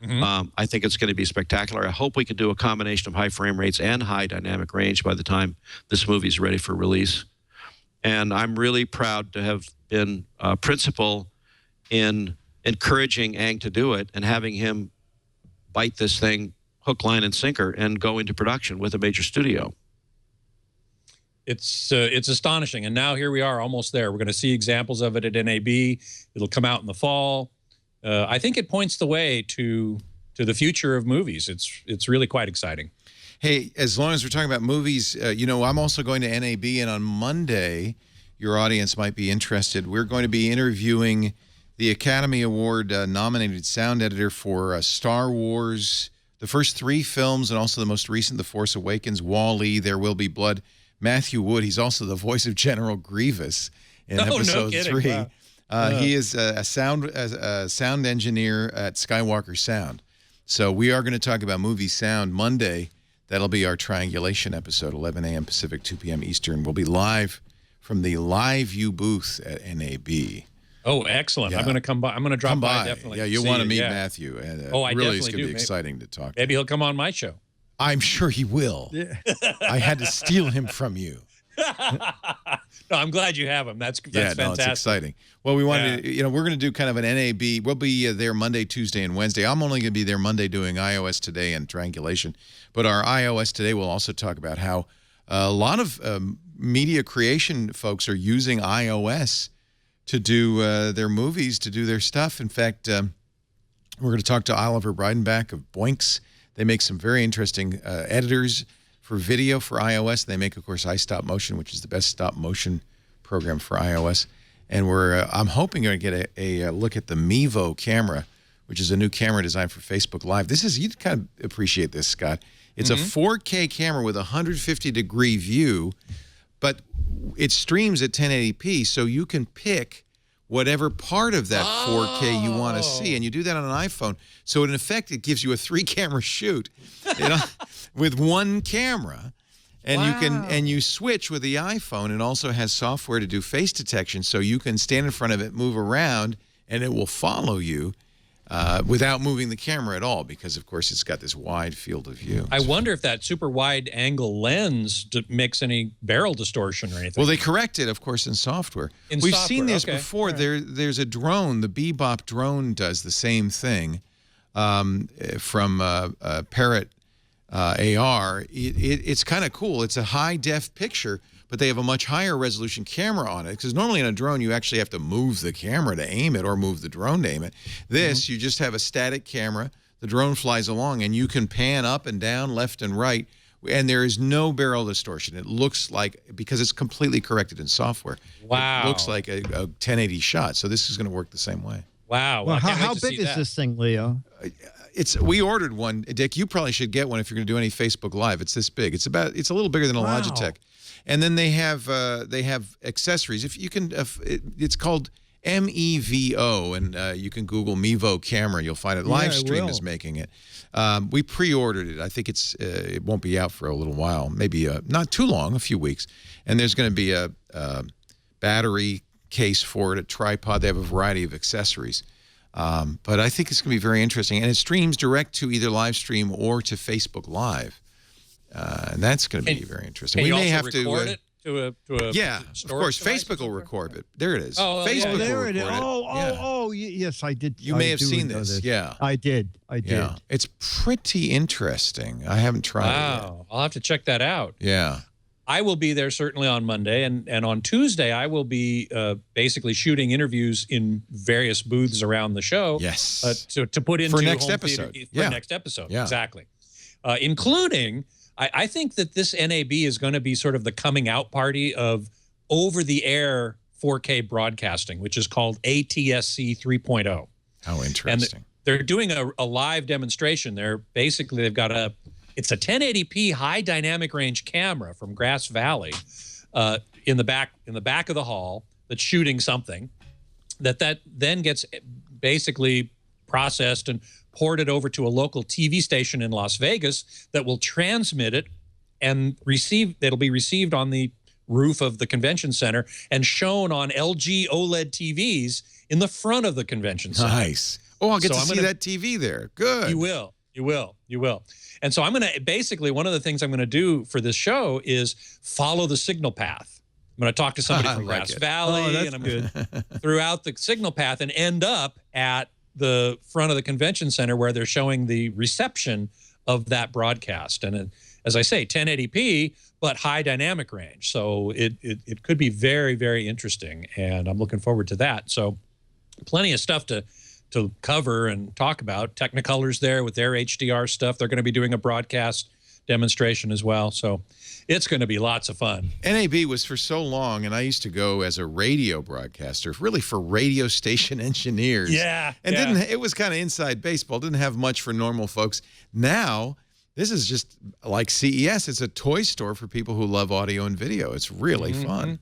I think it's going to be spectacular. I hope we can do a combination of high frame rates and high dynamic range by the time this movie is ready for release. And I'm really proud to have been principal in encouraging Ang to do it and having him bite this thing hook, line, and sinker and go into production with a major studio. It's astonishing. And now here we are almost there. We're going to see examples of it at NAB. It'll come out in the fall. I think it points the way to the future of movies. It's really quite exciting. Hey, as long as we're talking about movies, you know, I'm also going to NAB, and on Monday, your audience might be interested. We're going to be interviewing the Academy Award nominated sound editor for Star Wars, the first 3 films, and also the most recent, The Force Awakens, Wall-E, There Will Be Blood. Matthew Wood, he's also the voice of General Grievous in episode 3. Wow. He is a sound engineer at Skywalker Sound. So we are going to talk about movie sound Monday. That'll be our triangulation episode, 11 a.m. Pacific, 2 p.m. Eastern. We'll be live from the Live View booth at NAB. Oh, excellent. Yeah. I'm going to come by. I'm going to drop by, definitely. Yeah, you'll want to meet Matthew. And, I really, definitely it's going to be exciting to talk to. Maybe he'll come on my show. I'm sure he will. Yeah. I had to steal him from you. No, I'm glad you have them. That's Yeah, fantastic. no, it's exciting. Well, we wanted to, we're going to do kind of an NAB. We'll be there Monday, Tuesday, and Wednesday. I'm only going to be there Monday doing iOS Today and Triangulation. But our iOS Today will also talk about how a lot of media creation folks are using iOS to do their movies, to do their stuff. In fact, we're going to talk to Oliver Breidenbach of Boinks. They make some very interesting editors for video for iOS. They make, of course, iStop-Motion, which is the best stop-motion program for iOS. And I'm hoping to get a look at the Mevo camera, which is a new camera designed for Facebook Live. You'd kind of appreciate this, Scott. It's a 4K camera with a 150-degree view, but it streams at 1080p, so you can pick whatever part of that 4K you want to see, and you do that on an iPhone. So in effect, it gives you a 3-camera shoot, with one camera, and you switch with the iPhone. It also has software to do face detection, so you can stand in front of it, move around, and it will follow you without moving the camera at all, because of course it's got this wide field of view. I wonder if that super wide angle lens makes any barrel distortion or anything. Well, they correct it, of course, in software. We've seen this before. Right. There's a drone. The Bebop drone does the same thing from Parrot AR. It's kind of cool. It's a high-def picture, but they have a much higher resolution camera on it, because normally in a drone you actually have to move the camera to aim it or move the drone to aim it. This, you just have a static camera, the drone flies along, and you can pan up and down, left and right, and there is no barrel distortion. It looks like, because it's completely corrected in software, it looks like a 1080 shot, so this is going to work the same way. Wow. Well, how big is this thing, Leo? We ordered one, Dick. You probably should get one if you're going to do any Facebook Live. It's this big. It's a little bigger than a Logitech. And then they have accessories. If you can, it's called MEVO, and you can Google Mevo camera. You'll find it. Livestream is making it. We pre-ordered it. I think it won't be out for a little while, maybe not too long, a few weeks. And there's going to be a battery case for it, a tripod. They have a variety of accessories. But I think it's going to be very interesting. And it streams direct to either live stream or to Facebook Live. And that's going to be very interesting. We may also have record it to a of course. Facebook will record it. There it is. there Facebook will it is. record it. Yes, I did. You may have seen this. Yeah, I did. Yeah, it's pretty interesting. I haven't tried it yet. I'll have to check that out. Yeah. I will be there certainly on Monday, and on Tuesday I will be basically shooting interviews in various booths around the show. Yes. To put into for next home episode. Theater, for next episode. Yeah. Exactly. Including, I think that this NAB is going to be sort of the coming out party of over-the-air 4K broadcasting, which is called ATSC 3.0. How interesting. And they're doing a live demonstration. They've got it's a 1080p high dynamic range camera from Grass Valley in the back of the hall that's shooting something that then gets basically processed and ported over to a local TV station in Las Vegas that will transmit it and it'll be received on the roof of the convention center and shown on LG OLED TVs in the front of the convention center. Nice. Oh, I'll get to see that TV there. Good. You will. And so I'm going to basically, one of the things I'm going to do for this show is follow the signal path. I'm going to talk to somebody from Grass Valley, and I'm going to throughout the signal path and end up at the front of the convention center where they're showing the reception of that broadcast. And as I say, 1080p, but high dynamic range. So it could be very, very interesting, and I'm looking forward to that. So plenty of stuff to cover and talk about. Technicolor's there with their HDR stuff. They're going to be doing a broadcast demonstration as well. So it's going to be lots of fun. NAB was for so long, and I used to go as a radio broadcaster, really for radio station engineers. Yeah. And it was kind of inside baseball. Didn't have much for normal folks. Now, this is just like CES. It's a toy store for people who love audio and video. It's really fun.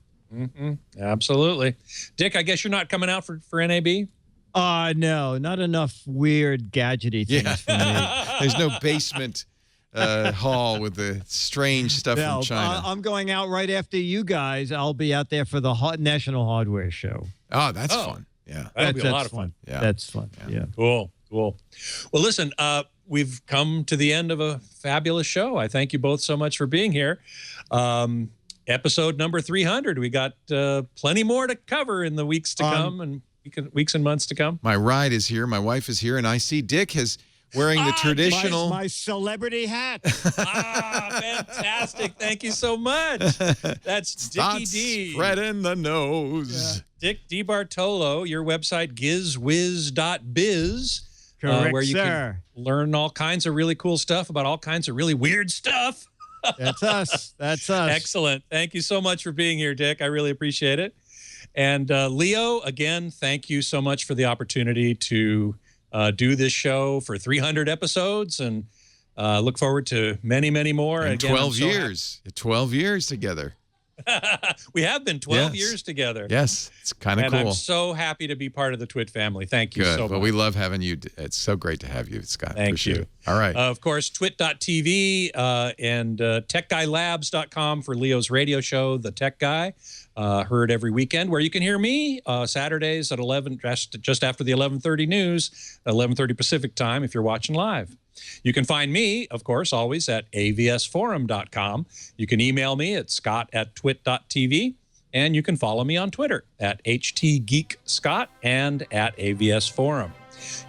Absolutely. Dick, I guess you're not coming out for NAB? No, not enough weird gadgety things for me. There's no basement hall with the strange stuff from China. I'm going out right after you guys. I'll be out there for the National Hardware Show. Oh, that's fun. Yeah. That'll be a lot of fun. Yeah. That's fun. Yeah. Cool. Well, listen, we've come to the end of a fabulous show. I thank you both so much for being here. episode number 300. We got plenty more to cover in the weeks to come and weeks and months to come. My ride is here. My wife is here. And I see Dick is wearing the traditional. My celebrity hat. Fantastic. Thank you so much. That's Dickie D. Spreading the nose. Yeah. Dick DeBartolo, your website, gizwiz.biz. Correct, where you sir. can learn all kinds of really cool stuff about all kinds of really weird stuff. That's us. That's us. Excellent. Thank you so much for being here, Dick. I really appreciate it. And Leo, again, thank you so much for the opportunity to do this show for 300 episodes, and look forward to many, many more. And again, 12 years. 12 years together. We have been 12 years together. Yes, it's kind of cool. And I'm so happy to be part of the Twit family. Thank you Good. so much. Well, we love having you. It's so great to have you, Scott. Thank you. All right. Of course, twit.tv and techguylabs.com for Leo's radio show, The Tech Guy, heard every weekend, where you can hear me Saturdays at 11, just after the 11:30 news, 11:30 Pacific time if you're watching live. You can find me, of course, always at avsforum.com. You can email me at scott@twit.tv, and you can follow me on Twitter at htgeekscott and at avsforum.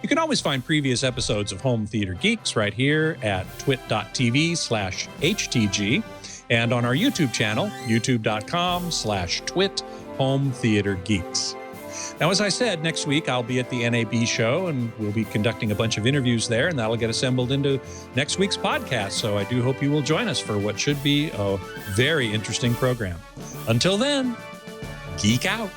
You can always find previous episodes of Home Theater Geeks right here at twit.tv/htg and on our YouTube channel, youtube.com/twit Home Theater Geeks. Now, as I said, next week I'll be at the NAB show, and we'll be conducting a bunch of interviews there, and that'll get assembled into next week's podcast. So I do hope you will join us for what should be a very interesting program. Until then, geek out.